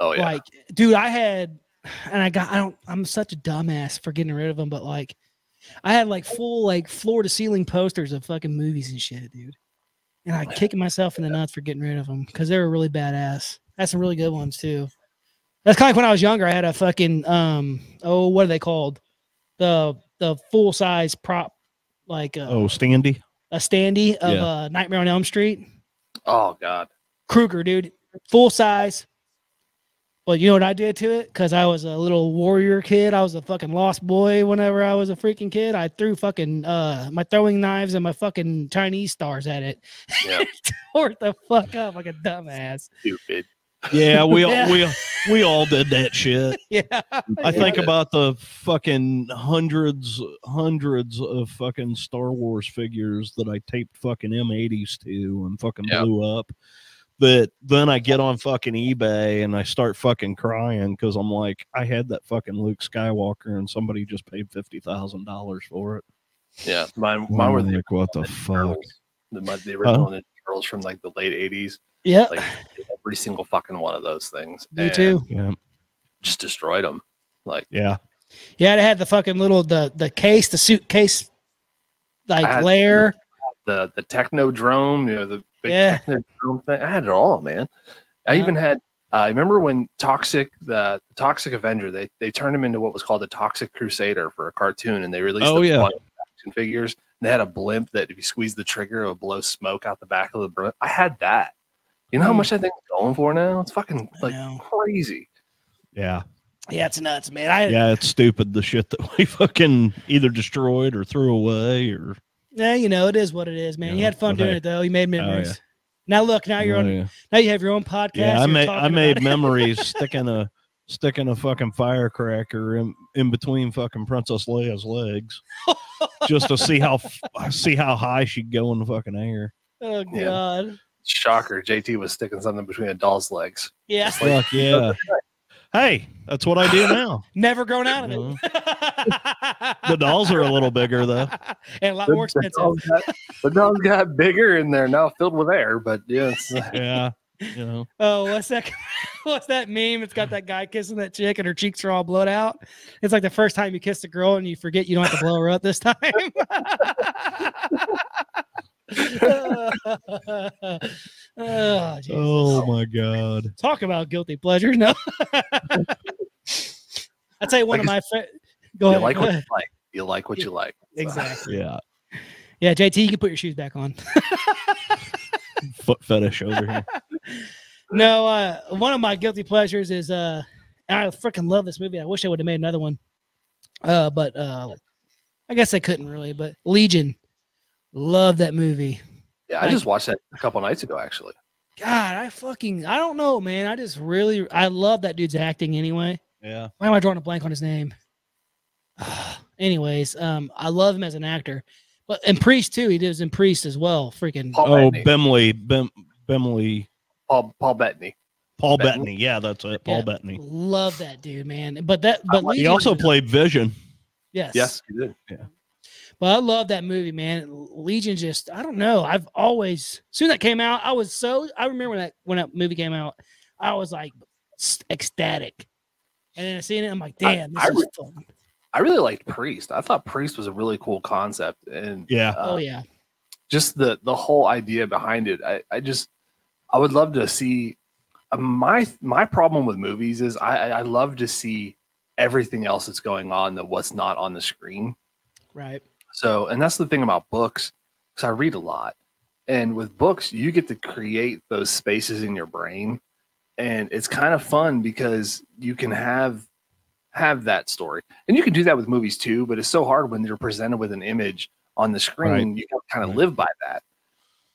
Oh yeah. Like, dude, I'm such a dumbass for getting rid of them, but like I had like full like floor to ceiling posters of fucking movies and shit, dude. And I kicking myself in the nuts for getting rid of them because they were really badass. Had some really good ones too. That's kind of like when I was younger. I had a fucking what are they called? The full size prop, like standee. A standee of Nightmare on Elm Street. Oh God, Krueger, dude, full size. Well, you know what I did to it? Because I was a little warrior kid. I was a fucking lost boy whenever I was a freaking kid. I threw fucking my throwing knives and my fucking Chinese stars at it. Yeah. Tore it the fuck up like a dumbass. Stupid. Yeah, we all did that shit. Yeah. I think about the fucking hundreds of fucking Star Wars figures that I taped fucking M80s to and fucking blew up. But then I get on fucking eBay and I start fucking crying because I'm like, I had that fucking Luke Skywalker and somebody just paid $50,000 for it. Yeah, mine were like, what the fuck? The original Ninja Turtles from like the late 80s. Yeah, like every single fucking one of those things. Me too. Yeah, just destroyed them. Like yeah, they had the fucking little the case, the suitcase, like layer. The Technodrome, the big Technodrome thing. I had it all, man. I even had. I remember when the Toxic Avenger, they turned him into what was called the Toxic Crusader for a cartoon, and they released action figures. And they had a blimp that if you squeeze the trigger, it would blow smoke out the back of the blimp. I had that. You know how much that thing's going for now? It's fucking like crazy. Yeah. Yeah, it's nuts, man. It's stupid, the shit that we fucking either destroyed or threw away or. Yeah, it is what it is, man. You had fun doing it though. You made memories. Oh, yeah. Now look, now you're on. Now you have your own podcast. Yeah, I made memories sticking a fucking firecracker in between fucking Princess Leia's legs, just to see how high she'd go in the fucking air. Oh God! Yeah. Shocker! JT was sticking something between a doll's legs. Yeah. Fuck yeah. Hey, that's what I do now. Never grown out of it. The dolls are a little bigger though, and a lot more expensive. The dolls got bigger in there now, filled with air. But yeah. Oh, what's that? What's that meme? It's got that guy kissing that chick, and her cheeks are all blowed out. It's like the first time you kiss a girl, and you forget you don't have to blow her up this time. Oh my God! Talk about guilty pleasures. No, I tell you one of my. Go ahead. Like what you like. You like what you like. So. Exactly. Yeah. Yeah, JT, you can put your shoes back on. Foot fetish over here. No, one of my guilty pleasures is I freaking love this movie. I wish I would have made another one. But I guess I couldn't really, but Legion. Love that movie. Yeah, I just watched that a couple nights ago, actually. God, I don't know, man. I love that dude's acting anyway. Yeah. Why am I drawing a blank on his name? anyways, I love him as an actor, but and Priest too. He was in Priest as well. Freaking Paul Bettany. Paul Bettany. Paul Bettany. Yeah, that's it. Paul Bettany. Love that dude, man. But he Legion, also played Vision. Yes, he did. Yeah. But I love that movie, man. Legion just, I don't know. I've always, soon that came out, I remember when that movie came out, I was like ecstatic. And then seeing it, I'm like, damn, this is fun. I really liked Priest. I thought Priest was a really cool concept. And just the whole idea behind it. I would love to see, my problem with movies is I love to see everything else that's going on that what's not on the screen. Right. So, and that's the thing about books, because I read a lot. And with books, you get to create those spaces in your brain. And it's kind of fun because you can have that story. And you can do that with movies too, but it's so hard when you're presented with an image on the screen. Right. You can kind of live by that.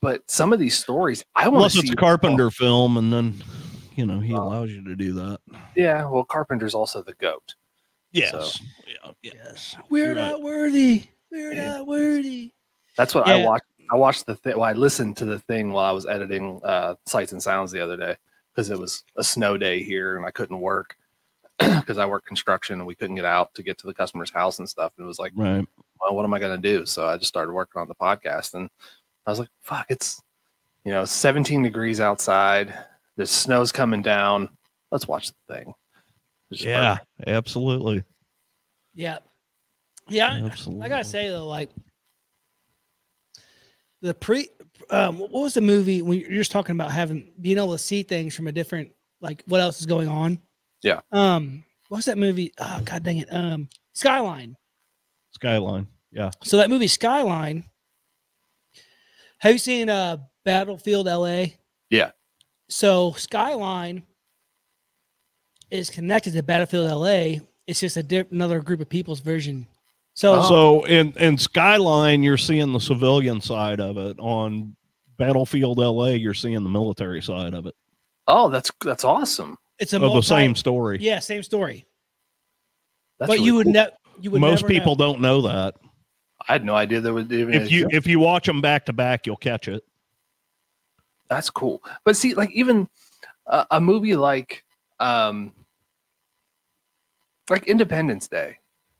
But some of these stories, I want to see. It's a Carpenter film, and then, he allows you to do that. Yeah, well, Carpenter's also the GOAT. Yes. So. Yes. We're not worthy. We're not worthy. That's what I watched. I watched the thing. Well, I listened to the thing while I was editing Sights and Sounds the other day because it was a snow day here and I couldn't work because I work construction and we couldn't get out to get to the customer's house and stuff. And it was like, well, what am I going to do? So I just started working on the podcast and I was like, fuck, it's 17 degrees outside. The snow's coming down. Let's watch the thing. Yeah, absolutely. Yeah. Yeah. Absolutely. I gotta say though, like the what was the movie when you're just talking about being able to see things from a different, like what else is going on? Yeah. What's that movie? Oh, God dang it. Skyline. Yeah. So that movie Skyline. Have you seen Battlefield LA? Yeah. So Skyline is connected to Battlefield LA. It's just another group of people's version. So in Skyline, you're seeing the civilian side of it. On Battlefield LA, you're seeing the military side of it. Oh, that's awesome. It's the same story. Yeah, same story. That's but really you would cool. You would. Most people don't know that. I had no idea there would even. If you watch them back to back, you'll catch it. That's cool. But see, like even a movie like Independence Day,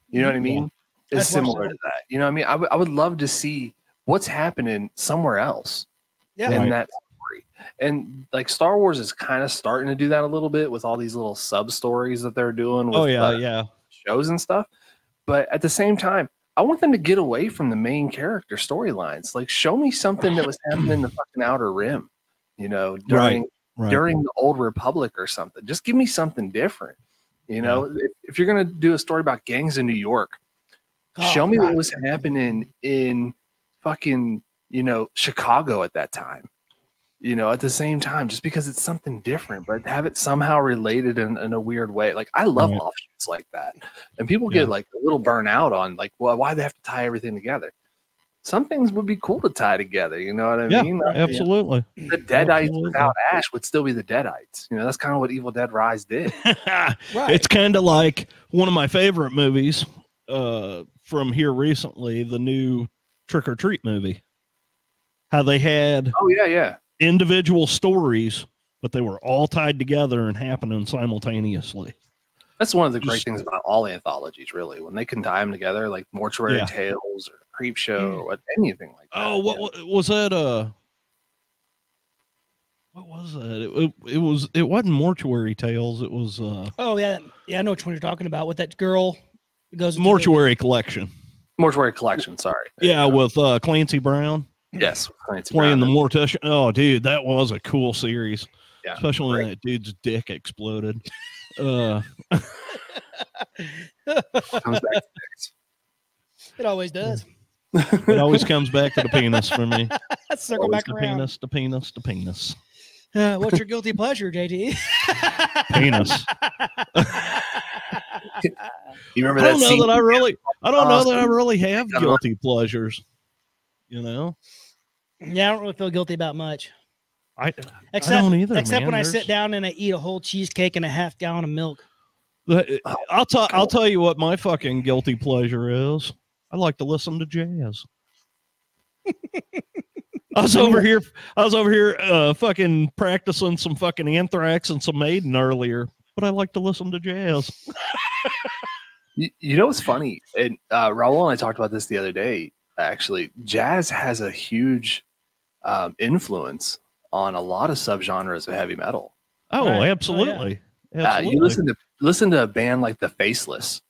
you know what I mean? Is similar to that. You know what I mean? I would love to see what's happening somewhere else in that story. And like Star Wars is kind of starting to do that a little bit with all these little sub stories that they're doing with shows and stuff. But at the same time, I want them to get away from the main character storylines. Like show me something that was happening in the fucking Outer Rim, during the Old Republic or something. Just give me something different. If you're going to do a story about gangs in New York, show me what was happening in fucking, Chicago at that time, at the same time, just because it's something different, but have it somehow related in a weird way. Like I love offshoots like that. And people get like a little burnt out on like, well, why do they have to tie everything together? Some things would be cool to tie together. You know what I mean? Absolutely. The Deadites without Ash would still be the Deadites. That's kind of what Evil Dead Rise did. It's kind of like one of my favorite movies from here recently, the new Trick or Treat movie. How they had individual stories, but they were all tied together and happening simultaneously. That's one of the great things about all anthologies, really, when they can tie them together, like Mortuary Tales or Creep Show or anything like that. Oh, what was that? What was that? It wasn't Mortuary Tales. It was. Oh yeah, I know which one you're talking about. With that girl, who goes Mortuary Collection. Mortuary Collection. Sorry. Yeah, with Clancy Brown. Yes, Clancy playing Brown. the mortician. Oh, dude, that was a cool series. Yeah, especially when that dude's dick exploded. Comes back to it always does. It always comes back to the penis for me. Circle back around. The penis. What's your guilty pleasure, JT? Penis. You remember I don't know that I really have guilty pleasures. Yeah, I don't really feel guilty about much. I don't either. Except when I sit down and I eat a whole cheesecake and a half gallon of milk. I'll tell you what my fucking guilty pleasure is. I like to listen to jazz. I was over here fucking practicing some fucking Anthrax and some Maiden earlier, but I like to listen to jazz. You know what's funny? And Raul and I talked about this the other day. Actually, jazz has a huge influence on a lot of subgenres of heavy metal. Oh, right. Absolutely. Oh, yeah. Absolutely. You listen to a band like the Faceless.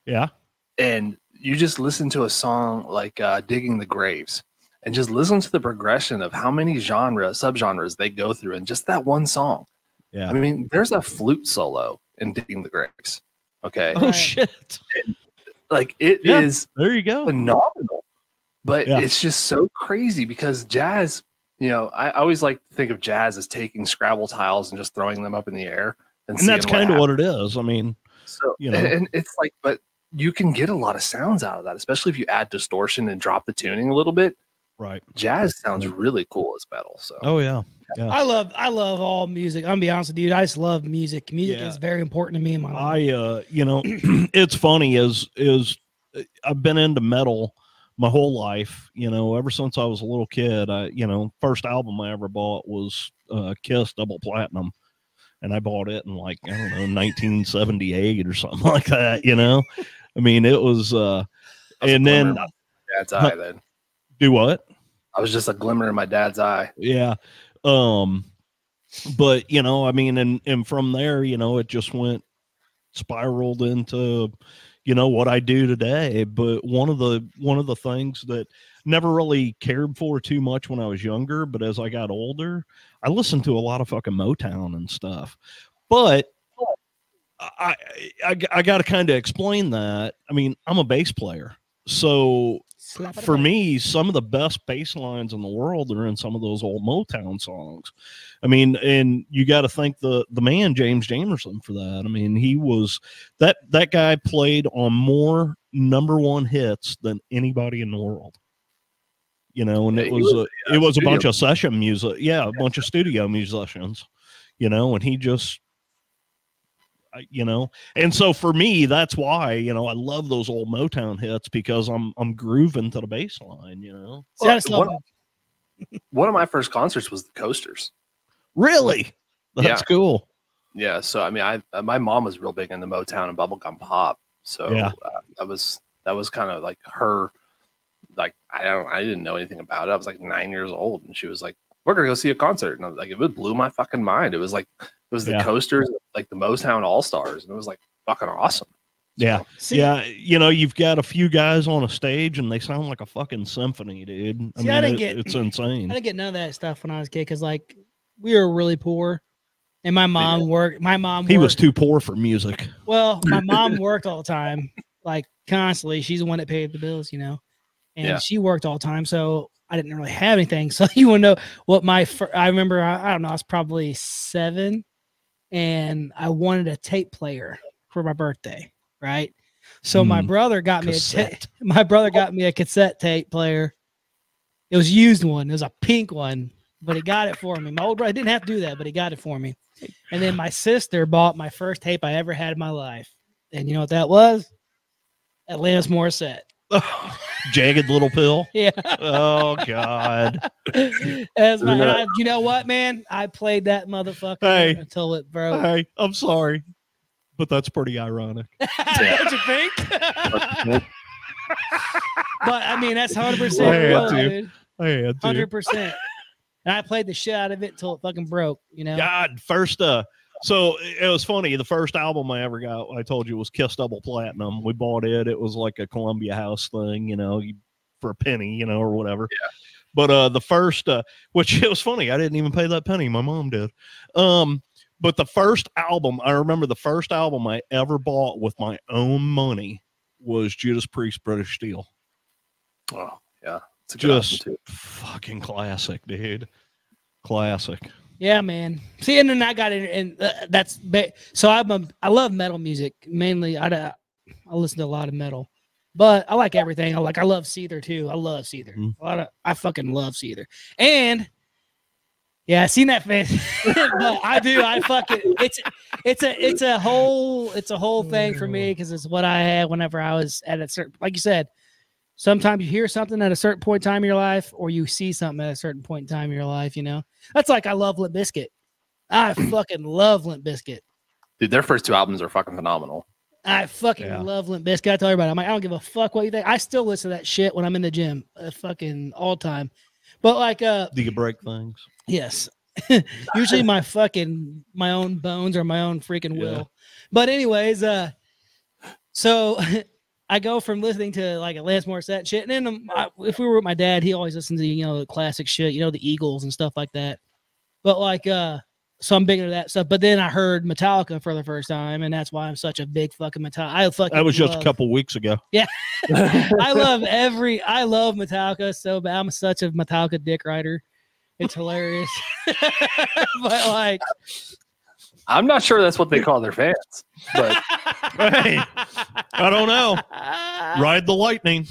Yeah. And you just listen to a song like Digging the Graves and just listen to the progression of how many subgenres they go through in just that one song. Yeah. I mean, there's a flute solo in Digging the Graves. Okay. Oh, shit. And, like, it is there you go. Phenomenal. But it's just so crazy because jazz, you know, I always like to think of jazz as taking Scrabble tiles and just throwing them up in the air. And that's kind of what it is. I mean, so, you know, and it's like, but you can get a lot of sounds out of that, especially if you add distortion and drop the tuning a little bit. Right. Jazz sounds really cool as metal. So, oh, yeah. Yeah. I love all music. I'm gonna be honest with you. I just love music. Music is very important to me in my life. You know, it's funny is I've been into metal my whole life, you know, ever since I was a little kid. First album I ever bought was Kiss Double Platinum, and I bought it in like, I don't know, 1978 or something like that, you know. I mean, it was and then dad's eye then. Do what? I was just a glimmer in my dad's eye. Yeah. But you know, I mean, and from there, you know, it just spiraled into, you know, what I do today. But one of the things that never really cared for too much when I was younger, but as I got older, I listened to a lot of fucking Motown and stuff. But I got to kind of explain that. I mean, I'm a bass player, so for me, some of the best bass lines in the world are in some of those old Motown songs. I mean, and you got to thank the man James Jamerson for that. I mean, he was that guy played on more #1 hits than anybody in the world. You know, and it was a bunch of session music, a bunch of studio musicians. You know, and he just. You know, and so for me, that's why, you know, I love those old Motown hits because I'm grooving to the bass line, you know. One of my first concerts was the Coasters. Really? That's cool. Yeah. So I mean, my mom was real big into Motown and bubblegum pop. So that was kind of like her. Like I didn't know anything about it. I was like 9 years old, and she was like, "We're gonna go see a concert," and I was like, it blew my fucking mind. It was the Coasters, like the Motown All Stars, and it was like fucking awesome. Yeah. You know, you've got a few guys on a stage and they sound like a fucking symphony, dude. It's insane. I didn't get none of that stuff when I was a kid because, like, we were really poor, and my mom worked. He was too poor for music. Well, my mom worked all the time, like constantly. She's the one that paid the bills, you know, and she worked all the time, so I didn't really have anything. So you want to know what I remember? I don't know. I was probably 7. And I wanted a tape player for my birthday, right? So my brother got me a cassette tape player. It was a used one. It was a pink one, but he got it for me. My old brother didn't have to do that, but he got it for me. And then my sister bought my first tape I ever had in my life. And you know what that was? Alanis Morissette. Jagged Little Pill. Yeah. Oh God. You know what, man? I played that motherfucker until it broke. Hey, I'm sorry, but that's pretty ironic. Don't you think? But I mean, that's 100%. Dude. I had to. 100%. And I played the shit out of it until it fucking broke. You know. God, so it was funny. The first album I ever got, I told you, was Kiss Double Platinum. We bought it. It was like a Columbia House thing, you know, for a penny, you know, or whatever. Yeah. But the first, which it was funny, I didn't even pay that penny. My mom did. But the first album, I remember the first album I ever bought with my own money was Judas Priest, British Steel. Oh, yeah. It's just fucking classic, dude. Classic. Yeah, man. See, and then I got it, and so I love metal music mainly. I listen to a lot of metal, but I like everything. I love Seether too. I love Seether. I fucking love Seether. And Yeah, I seen that face. But I do. I fucking it's a whole thing for me because it's what I had whenever I was at a certain, like you said. Sometimes you hear something at a certain point in time in your life, or you see something at a certain point in time in your life. You know, that's like I love Limp Bizkit. I fucking love Limp Bizkit. Dude, their first 2 albums are fucking phenomenal. I fucking love Limp Bizkit. I tell everybody, I'm like, I don't give a fuck what you think. I still listen to that shit when I'm in the gym, fucking all time. But like, do you break things? Yes. Usually my own bones or my own freaking will. But anyways, so I go from listening to like Alanis Morissette shit, and then if we were with my dad, he always listens to the classic shit, the Eagles and stuff like that. But like, so I'm big into that stuff. But then I heard Metallica for the first time, and that's why I'm such a big fucking Metallica. That was just a couple weeks ago. Yeah, I love Metallica so bad. I'm such a Metallica dick rider. It's hilarious. But like, I'm not sure that's what they call their fans, but hey, I don't know. Ride the lightning.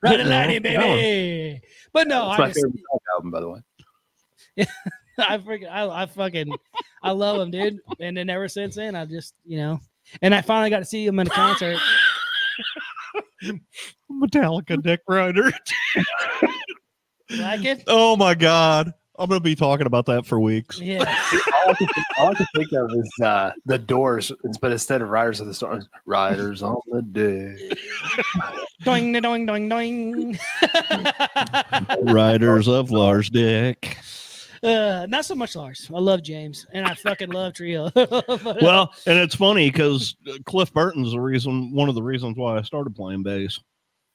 Ride the lightning, baby. But no, it's my favorite album, by the way. Yeah, I love him, dude. And then ever since then, I just, and I finally got to see him in a concert. Metallica dick rider. Like it? Oh my God. I'm going to be talking about that for weeks. Yeah. all I can think of is the Doors, but instead of Riders of the Storm, Riders on the Day. Doing, doing, doing, doing. Riders of Lars Dick. Not so much Lars. I love James, and I fucking love Trio. But, well, and it's funny because Cliff Burton's one of the reasons why I started playing bass.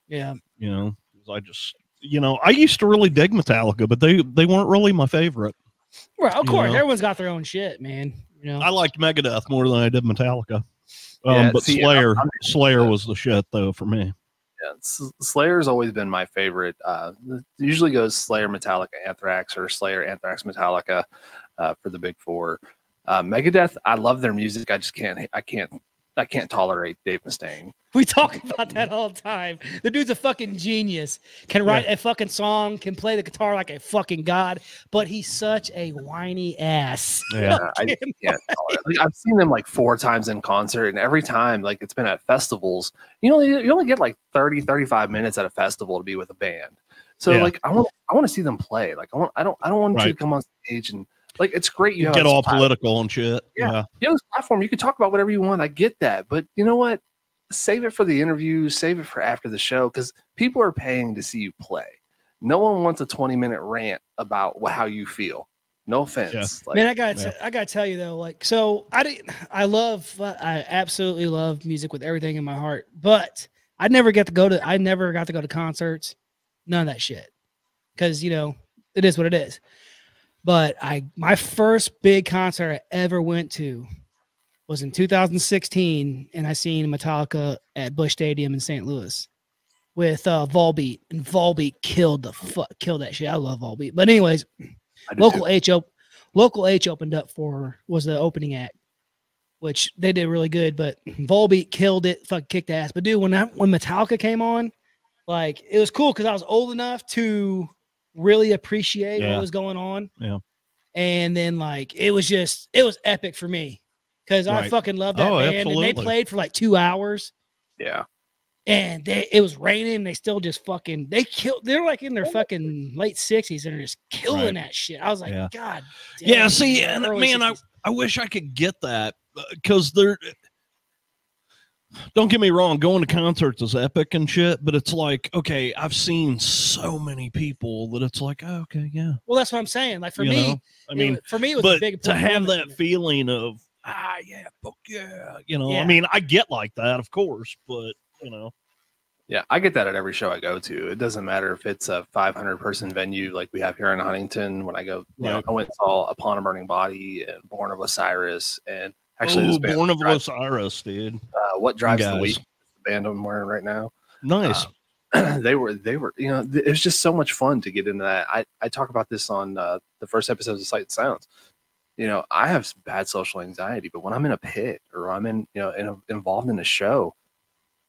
Yeah. I just... I used to really dig Metallica, but they weren't really my favorite. Well, of course, everyone's got their own shit, man. I liked Megadeth more than I did Metallica. But Slayer was the shit though for me. Yeah, Slayer's always been my favorite. Usually goes Slayer, Metallica, Anthrax, or Slayer, Anthrax, Metallica for the big 4. Megadeth, I love their music. I just can't tolerate Dave Mustaine. We talk about that all the time. The dude's a fucking genius. Can write a fucking song, can play the guitar like a fucking god, but he's such a whiny ass. Yeah, I can't tolerate it. I've seen them like 4 times in concert, and every time, like it's been at festivals. You only get like 30, 35 minutes at a festival to be with a band. So like I want to see them play. Like I don't want you to come on stage and like it's great. You get all political and shit. Yeah. You have this platform. You can talk about whatever you want. I get that, but you know what? Save it for the interview. Save it for after the show because people are paying to see you play. No one wants a 20-minute rant about how you feel. No offense. Yeah. Man, I gotta tell you though. Like, so I absolutely love music with everything in my heart, but I never got to go to concerts. None of that shit. Because it is what it is. But my first big concert I ever went to was in 2016, and I seen Metallica at Busch Stadium in St. Louis with Volbeat, and Volbeat killed that shit. I love Volbeat. But anyways, Local H opened up was the opening act, which they did really good. But Volbeat killed it, fucking kicked ass. But dude, when Metallica came on, like it was cool because I was old enough to really appreciate what was going on. Yeah. And then like it was epic for me because I fucking love that band. Absolutely. And they played for like 2 hours. Yeah. And it was raining. They still just fucking they're like in their fucking late 60s and they're just killing that shit. I was like, God damn. Yeah, see, and man, I wish I could get that because don't get me wrong, going to concerts is epic and shit, but it's like, okay, I've seen so many people that it's like, oh, okay, yeah. Well, that's what I'm saying. Like for me, for me, it was but a big to have that feeling of, yeah, fuck yeah, I mean, I get like that, of course, but yeah, I get that at every show I go to. It doesn't matter if it's a 500-person venue like we have here in Huntington. When I go, I went and saw Upon a Burning Body and Born of Osiris and. Actually, this band Born of Osiris, dude. What Drives the Week? The band I'm wearing right now. Nice. They were. It was just so much fun to get into that. I talk about this on the first episode of Sight and Sounds. I have bad social anxiety, but when I'm in a pit or I'm involved in a show,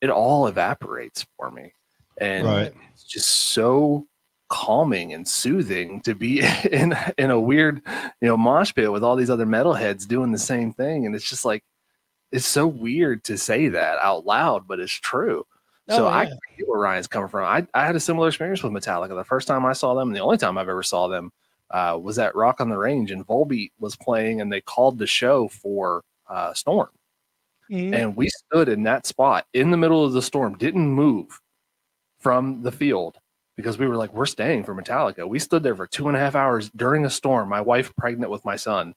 it all evaporates for me, and it's just so calming and soothing to be in a weird, mosh pit with all these other metalheads doing the same thing. And it's just like, it's so weird to say that out loud, but it's true. So I get where Ryan's coming from. I had a similar experience with Metallica. The first time I saw them, and the only time I've ever saw them, was at Rock on the Range, and Volbeat was playing, and they called the show for Storm. Mm-hmm. And we stood in that spot in the middle of the storm, didn't move from the field because we were like, we're staying for Metallica. We stood there for 2.5 hours during a storm, my wife pregnant with my son,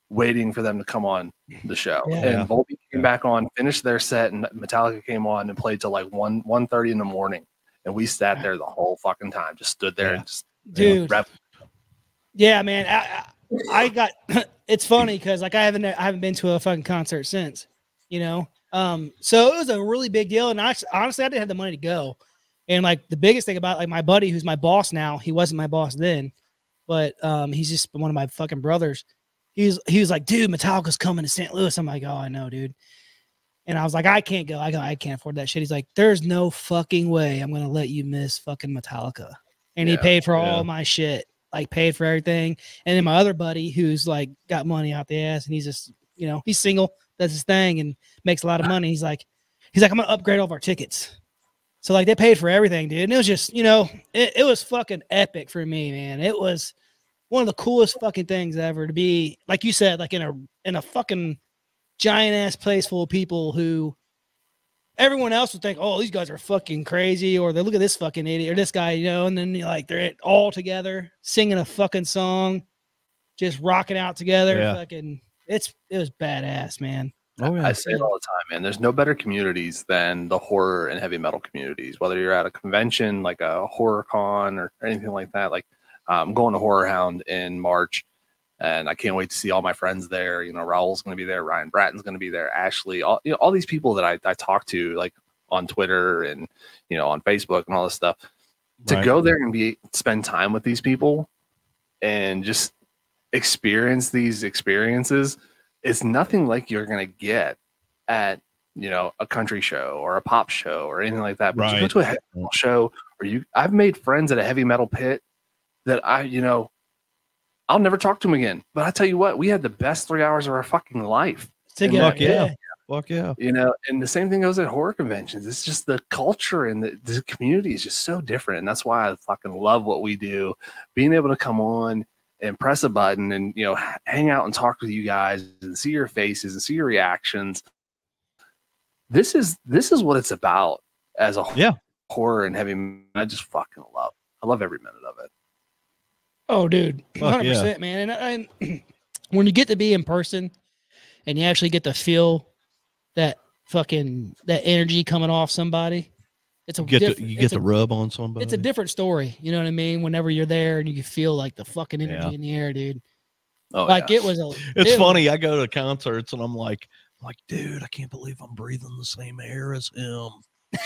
waiting for them to come on the show. Yeah. And Volbeat came back on, finished their set, and Metallica came on and played till like 1:30 in the morning. And we sat there the whole fucking time, just stood there and just, dude. Yeah, man. I got, it's funny because like I haven't been to a fucking concert since, so it was a really big deal. And honestly, I didn't have the money to go. And like the biggest thing about like my buddy, who's my boss now, he wasn't my boss then, but he's just one of my fucking brothers. He was like, dude, Metallica's coming to St. Louis. I'm like, oh, I know, dude. And I was like, I can't go. I can't afford that shit. He's like, there's no fucking way I'm going to let you miss fucking Metallica. And he paid for all my shit, like paid for everything. And then my other buddy who's like got money out the ass and he's just, he's single, does his thing and makes a lot of money. He's like, I'm going to upgrade all of our tickets. So like they paid for everything, dude. And it was just, it was fucking epic for me, man. It was one of the coolest fucking things ever to be, like you said, like in a fucking giant ass place full of people who everyone else would think, oh, these guys are fucking crazy, or they look at this fucking idiot or this guy, and then like they're all together singing a fucking song, just rocking out together. Yeah. Fucking, it was badass, man. Oh, yeah. I say it all the time, man. There's no better communities than the horror and heavy metal communities, whether you're at a convention like a horror con or anything like that. Like, I'm going to Horror Hound in March, and I can't wait to see all my friends there. Raul's going to be there, Ryan Bratton's going to be there, Ashley, all these people that I talk to, like on Twitter and on Facebook and all this stuff. To go there and spend time with these people and just experience these experiences, it's nothing like you're going to get at a country show or a pop show or anything like that. But you go to a heavy metal show, or I've made friends at a heavy metal pit that I'll never talk to him again. But I tell you what, we had the best 3 hours of our fucking life together. Fuck yeah. And the same thing goes at horror conventions. It's just the culture and the community is just so different. And that's why I fucking love what we do. Being able to come on and press a button and, hang out and talk with you guys and see your faces and see your reactions. This is what it's about as a horror and heavy. I just fucking love every minute of it. Oh, dude, 100%, man. And when you get to be in person and you actually get to feel that energy coming off somebody, you get the rub on somebody. It's a different story. You know what I mean? Whenever you're there and you can feel like the fucking energy in the air, dude. Oh, it's funny. I go to concerts and I'm like, dude, I can't believe I'm breathing the same air as him.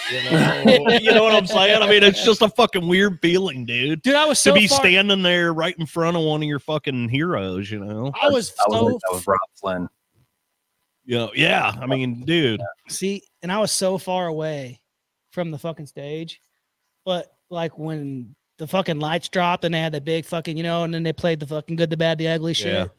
You know what I'm saying? I mean, it's just a fucking weird feeling, dude. Dude, I was to be standing there right in front of one of your fucking heroes. I was Rob Flynn. Yeah. I mean, dude. See, and I was so far away from the fucking stage, but like when the fucking lights dropped and they had the big fucking, and then they played the fucking Good, the Bad, the Ugly shit.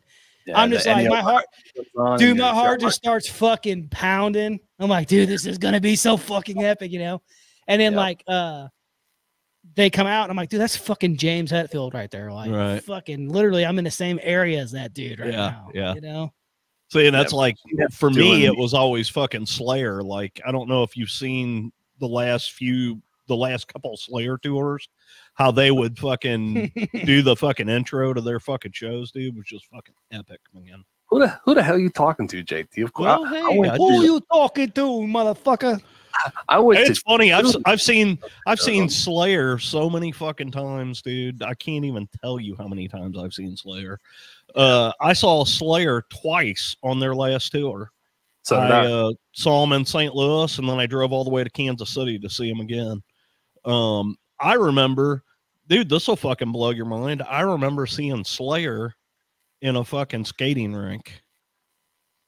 Yeah, I'm just like, my heart just starts fucking pounding. I'm like, dude, this is gonna be so fucking epic, And then like they come out and I'm like, dude, that's fucking James Hetfield right there. Like fucking literally I'm in the same area as that dude right now. Yeah. See, and that's like for me, it was always fucking Slayer. Like, I don't know if you've seen the last couple Slayer tours, how they would fucking do the fucking intro to their fucking shows, dude, was just fucking epic, man. Who the hell are you talking to, JT? Of course. Well, who you talking to, motherfucker? It's funny. I've seen Slayer so many fucking times, dude. I can't even tell you how many times I've seen Slayer. I saw Slayer twice on their last tour. So I saw them in St. Louis, and then I drove all the way to Kansas City to see them again. I remember, dude, this will fucking blow your mind. I remember seeing Slayer in a fucking skating rink.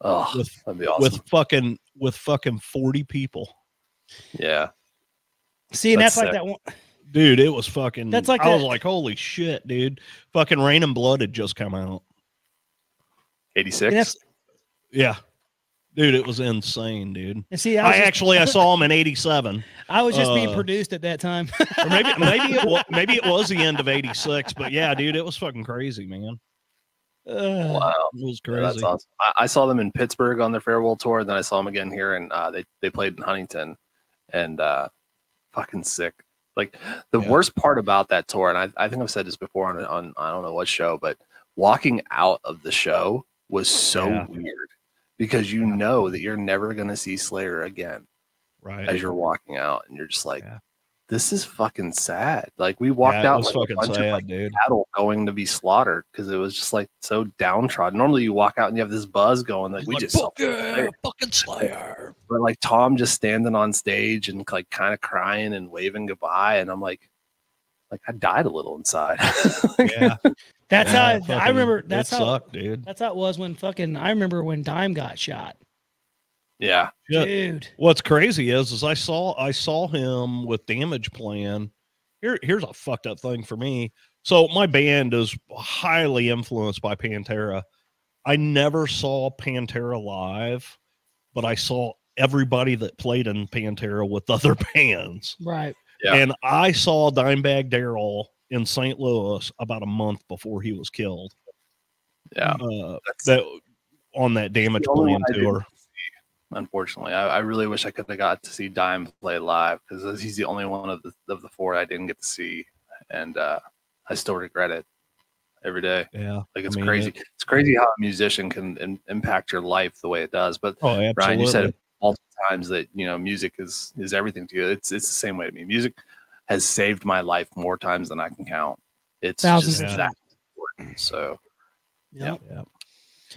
Oh, that'd be awesome. With fucking 40 people. Yeah. See, and that's like that one. Dude, it was fucking. That's like I was like, holy shit, dude! Fucking Rain and Blood had just come out. 86. Yeah, dude, it was insane, dude. And see, I saw him in 87. I was just being produced at that time. Or maybe it was the end of 86, but yeah, dude, it was fucking crazy, man. Wow, it was crazy. That's awesome. I saw them in Pittsburgh on their farewell tour, then I saw them again here, and they played in Huntington, and fucking sick. Like the worst part about that tour, and I think I've said this before on I don't know what show, but walking out of the show was so weird because you know that you're never going to see Slayer again, right? As you're walking out, and you're just like, this is fucking sad. Like we walked out like fucking a bunch sad, of like, dude. cattle going to be slaughtered because it was just like so downtrodden. Normally you walk out and you have this buzz going like we just saw fucking Slayer. But like Tom just standing on stage and like kind of crying and waving goodbye, and I'm like I died a little inside. That's how I remember. That's how sucked, dude. That's how it was when I remember when Dime got shot. Yeah, dude. What's crazy is I saw him with Damage Plan. Here's a fucked up thing for me. So my band is highly influenced by Pantera. I never saw Pantera live, but I saw everybody that played in Pantera with other bands. Right. Yeah. And I saw Dimebag Darrell in St. Louis about a month before he was killed. Yeah. That on that Damage Plan tour. Unfortunately, I really wish I could have got to see Dime play live because he's the only one of the four I didn't get to see, and I still regret it every day. Yeah, like it's crazy. It's crazy how a musician can impact your life the way it does. But Ryan, you said it multiple times that music is everything to you. It's the same way to me. Music has saved my life more times than I can count. It's just that important. So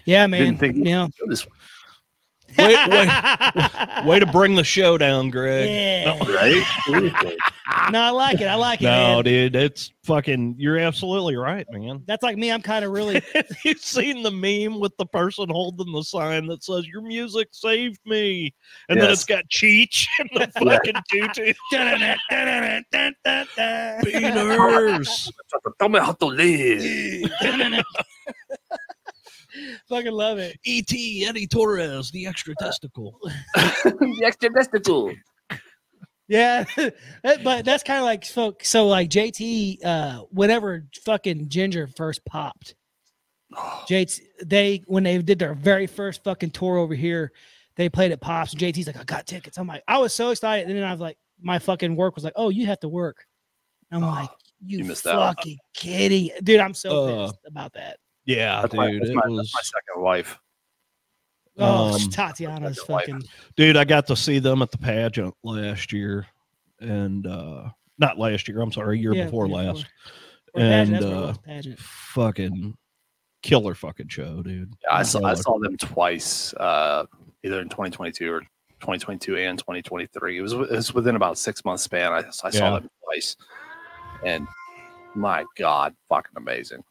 yeah, man. This Way to bring the show down, Greg. Yeah. No, right? No, I like it. No, man. Dude, it's fucking. You're absolutely right, man. That's like me. I'm kind of really. Have you seen the meme with the person holding the sign that says "Your music saved me," and then it's got Cheech in the fucking tutu. Beaners. Tell me how to live. Fucking love it. E.T. Eddie Torres, the extra testicle. The extra testicle. Yeah, but that's kind of like so like JT. Whenever fucking Ginger first popped, JT when they did their very first fucking tour over here, they played at Pops. And JT's like, I got tickets. I'm like, I was so excited, and then I was like, my fucking work was like, oh, you have to work. I'm like, you missed fucking kidding, dude. I'm so pissed about that. Yeah, that's dude. That's my second wife. Oh, Tatiana's fucking. Dude, I got to see them at the pageant last year, and not last year. I'm sorry, year before last. And fucking killer fucking show, dude. Yeah, I saw them twice, either in 2022 or 2022 and 2023. It was within about 6 months span. I saw them twice, and my God, fucking amazing.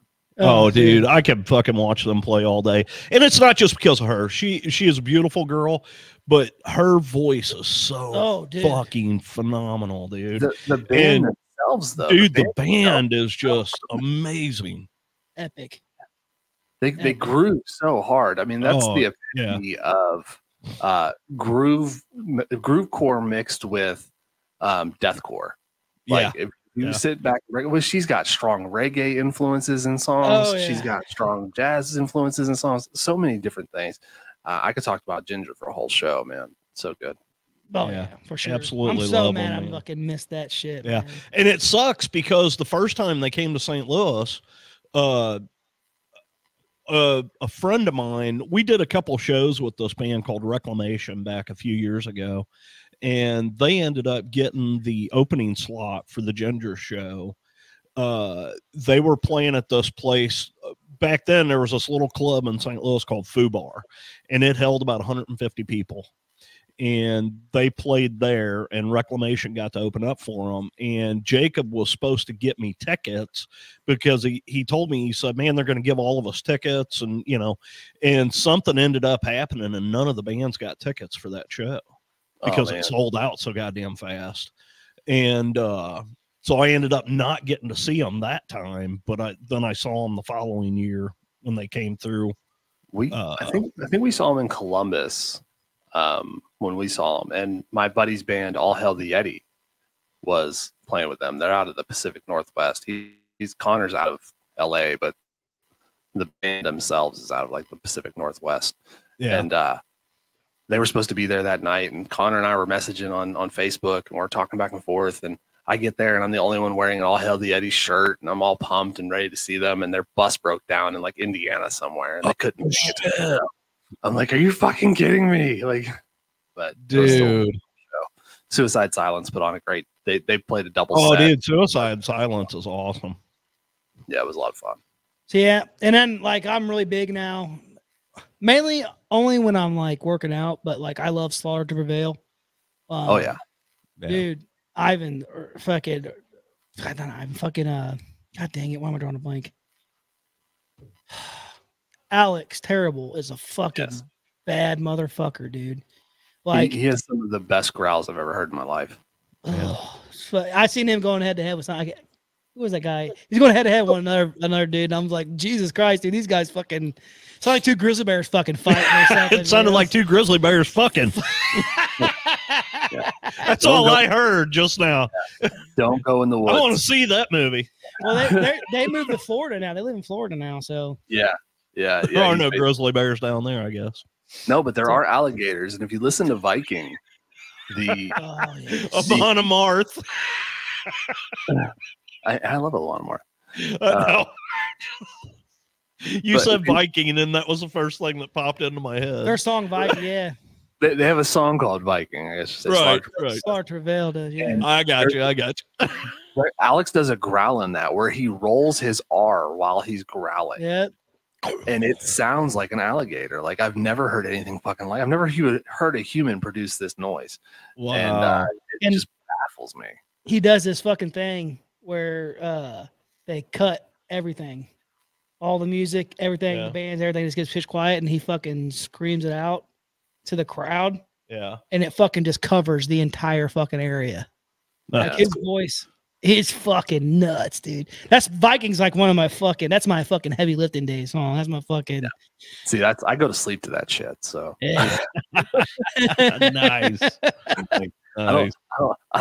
Oh, dude, I can fucking watch them play all day. And it's not just because of her. She is a beautiful girl, but her voice is so fucking phenomenal, dude. The band themselves, though. Dude, the band is just amazing. Epic. They groove so hard. I mean, that's the epitome of groovecore mixed with deathcore. Like if you sit back, she's got strong reggae influences in songs. She's got strong jazz influences in songs. So many different things. I could talk about Ginger for a whole show, man. So good. Oh yeah, for sure. Absolutely. I'm so mad I fucking missed that shit. Yeah, man. And it sucks because the first time they came to St. Louis, a friend of mine, we did a couple shows with this band called Reclamation back a few years ago. And they ended up getting the opening slot for the Ginger show. They were playing at this place. Back then, there was this little club in St. Louis called Foo Bar, and it held about 150 people. And they played there, and Reclamation got to open up for them. And Jacob was supposed to get me tickets because he told me, he said, man, they're going to give all of us tickets. And, and something ended up happening, and none of the bands got tickets for that show. Because it sold out so goddamn fast. And So I ended up not getting to see them that time, but then I saw them the following year when they came through. I think we saw them in Columbus when we saw them, and my buddy's band All Hail the Yeti was playing with them. They're out of the Pacific Northwest. He's Connor's out of LA, but the band themselves is out of like the Pacific Northwest. Yeah. And they were supposed to be there that night, and Connor and I were messaging on Facebook, and we're talking back and forth, and I get there and I'm the only one wearing an All Hail the Yeti shirt, and I'm all pumped and ready to see them, and their bus broke down in like Indiana somewhere, and they couldn't get to them. I'm like, are you fucking kidding me? Like, but dude, Suicide Silence put on a great. They played a double. Oh, set. Dude, Suicide Silence is awesome. Yeah, it was a lot of fun. So yeah, and then like I'm really big now, mainly only when I'm like working out, but like I love Slaughter to Prevail. Oh yeah, dude, Ivan fucking, God dang it, why am I drawing a blank? Alex Terrible is a fucking bad motherfucker, dude. Like he has some of the best growls I've ever heard in my life. I seen him going head to head with something. Who was that guy? He's going head to head with another dude. And I'm like, Jesus Christ, dude, these guys fucking. It's like two grizzly bears fucking fighting or something. It sounded like two grizzly bears fucking. That's all I heard just now. Don't go in the woods. I want to see that movie. Well, they moved to Florida now. They live in Florida now, so. Yeah. There are no grizzly bears down there, I guess. No, but there are alligators, and if you listen to Viking, Upon a Marth. I love Upon a Marth. You said Viking, and then that was the first thing that popped into my head. Their song Viking, yeah. They have a song called Viking, I guess. Right. Slaughter Travail does, yeah. I got you. Alex does a growl in that where he rolls his R while he's growling. Yeah. And it sounds like an alligator. Like I've never heard anything fucking like. I've never heard a human produce this noise. Wow. And it just baffles me. He does this fucking thing where they cut everything, all the music, everything, the bands, everything just gets pitch quiet, and he fucking screams it out to the crowd. Yeah. And it fucking just covers the entire fucking area. Like his voice. It's fucking nuts, dude. That's Vikings, like one of my fucking. That's my fucking heavy lifting days song. That's my fucking. Yeah. See, I go to sleep to that shit. So yeah. Nice. Like, I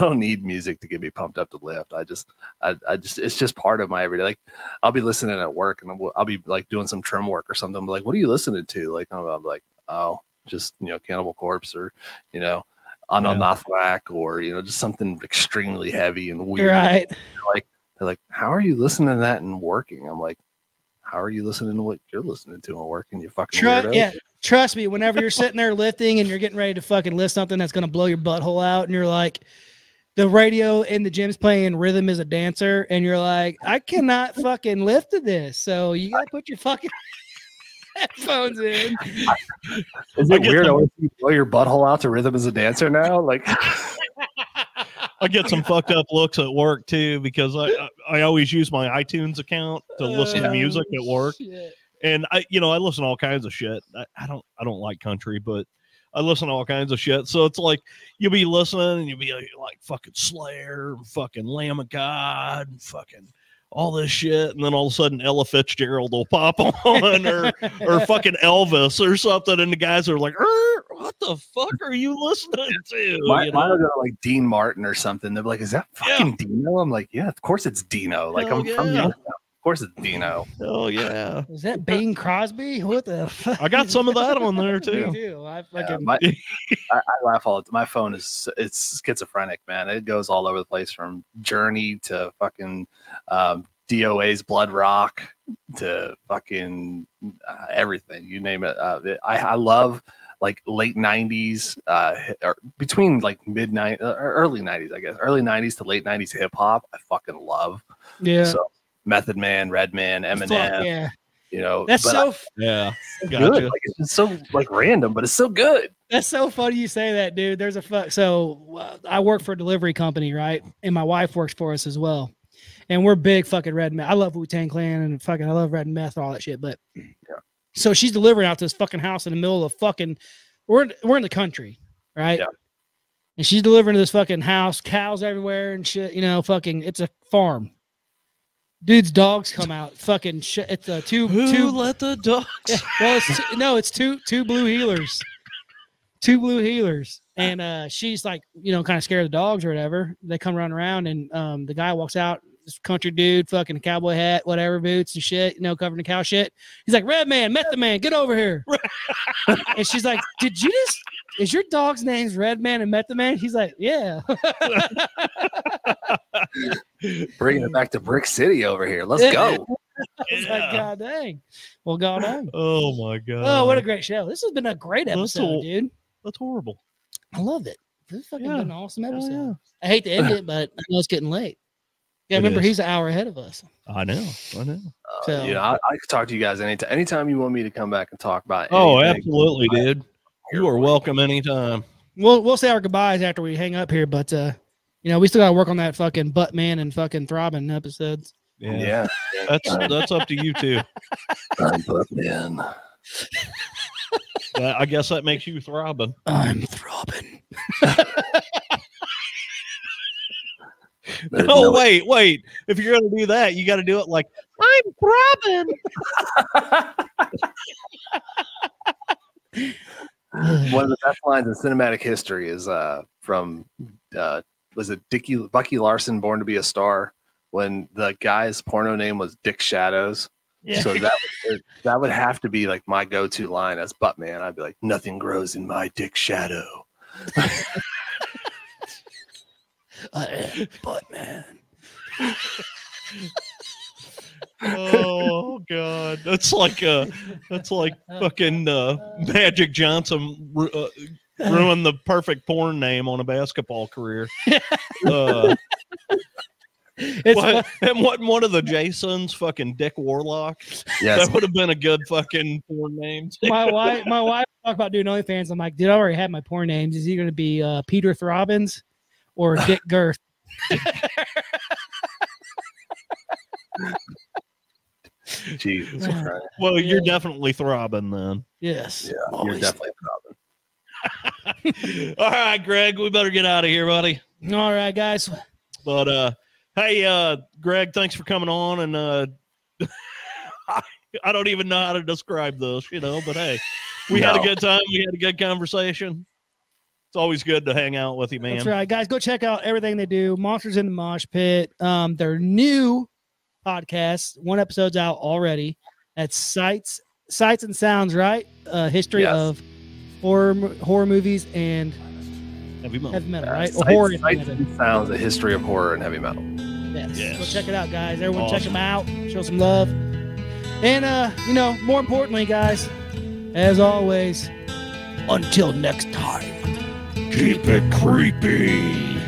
don't need music to get me pumped up to lift. I just it's just part of my everyday. Like I'll be listening at work, and I'll be like doing some trim work or something. I'm like, what are you listening to? Like I'm like, oh, just Cannibal Corpse or Nothwhack or just something extremely heavy and weird. Right. They're like, how are you listening to that and working? I'm like, how are you listening to what you're listening to and working? You fucking weirdo. Yeah, trust me. Whenever you're sitting there lifting and you're getting ready to fucking lift something that's gonna blow your butthole out, and you're like, the radio in the gym's playing Rhythm is a Dancer, and you're like, I cannot fucking lift to this. So you gotta put your fucking headphones in. Is it weird? You blow your butthole out to Rhythm is a Dancer now? Like, I get some fucked up looks at work too, because I always use my iTunes account to listen to music at work. Shit. And I listen to all kinds of shit. I don't like country, but I listen to all kinds of shit. So it's like you'll be listening and you'll be like fucking Slayer, fucking Lamb of God, and fucking all this shit, and then all of a sudden Ella Fitzgerald will pop on, or fucking Elvis or something, and the guys are like, what the fuck are you listening to? Mine are gonna like Dean Martin or something. They're like, is that fucking Dino? I'm like, yeah, of course it's Dino. Like I'm from Youngstown. Of course it's Dino. Oh yeah. Is that Bing Crosby? What the fuck? I got some of that on there too. Me too. I laugh all the time. My phone it's schizophrenic, man. It goes all over the place, from Journey to fucking DOA's Blood Rock to fucking everything. You name it. I love like late 90s, or between like early 90s, I guess. Early 90s to late 90s hip hop. I fucking love. Yeah. So Method Man, Redman, Eminem. That's so yeah. Gotcha. Good. Like, it's just so like random, but it's so good. That's so funny you say that, dude. There's I work for a delivery company, right? And my wife works for us as well. And we're big fucking Red Meth. I love Wu-Tang Clan and fucking I love Red Meth, all that shit. But so she's delivering out to this fucking house in the middle of fucking we're in the country, right? Yeah. And she's delivering to this fucking house, cows everywhere and shit. You know, fucking, it's a farm. Dude's dogs come out. Fucking shit. It's two. Let the dogs? Yeah, well, it's two blue healers. 2 blue healers. And she's like, you know, kind of scared of the dogs or whatever. They come running around, and the guy walks out, this country dude, fucking cowboy hat, whatever, boots and shit, you know, covered in cow shit. He's like, Red Man, Method Man, get over here. And she's like, is your dog's name's Red Man and Method Man? He's like, yeah. Bringing it back to Brick City over here. Let's go. It's like, God dang. Well, God dang. Oh, my God. Oh, what a great show. This has been a great episode, dude. That's horrible. I loved it. This has fucking been an awesome episode. Yeah. I hate to end it, but I know it's getting late. Yeah, remember, he's an hour ahead of us. I know. So, yeah, I could talk to you guys anytime. Anytime you want me to come back and talk about anything. Oh, absolutely, dude. You are welcome anytime. We'll say our goodbyes after we hang up here, but you know, we still gotta work on that fucking butt man and fucking throbbing episodes. Yeah. That's up to you too. I'm butt man. I guess that makes you throbbing. I'm throbbing. No, wait. If you're gonna do that, you got to do it like I'm throbbing. One of the best lines in cinematic history is from was it Bucky Larson, Born to Be a Star, when the guy's porno name was Dick Shadows. Yeah. So that would have to be like my go-to line as Buttman. I'd be like, nothing grows in my dick shadow. I am Buttman. Oh God, that's like fucking Magic Johnson ruined the perfect porn name on a basketball career. What one of the Jasons, fucking Dick Warlock? Yes. That would have been a good fucking porn name. My wife talked about doing OnlyFans. I'm like, dude, I already have my porn names. Is he going to be Peter Throbbins or Dick Girth? Jesus Christ. Well, you're definitely throbbing then. Yes. Yeah, you're definitely throbbing. All right, Greg, we better get out of here, buddy. All right, guys. But hey, Greg, thanks for coming on. And I don't even know how to describe this, you know, but hey, we had a good time. We had a good conversation. It's always good to hang out with you, man. That's right, guys. Go check out everything they do. Monsters in the Mosh Pit. Their new podcast. 1 episode's out already. That's Sights and Sounds, right? History of horror movies and heavy metal, right? Sights and Sounds, a history of horror and heavy metal. Yes. Go check it out, guys. Everyone check them out. Show some love. And, you know, more importantly, guys, as always, until next time, keep it creepy.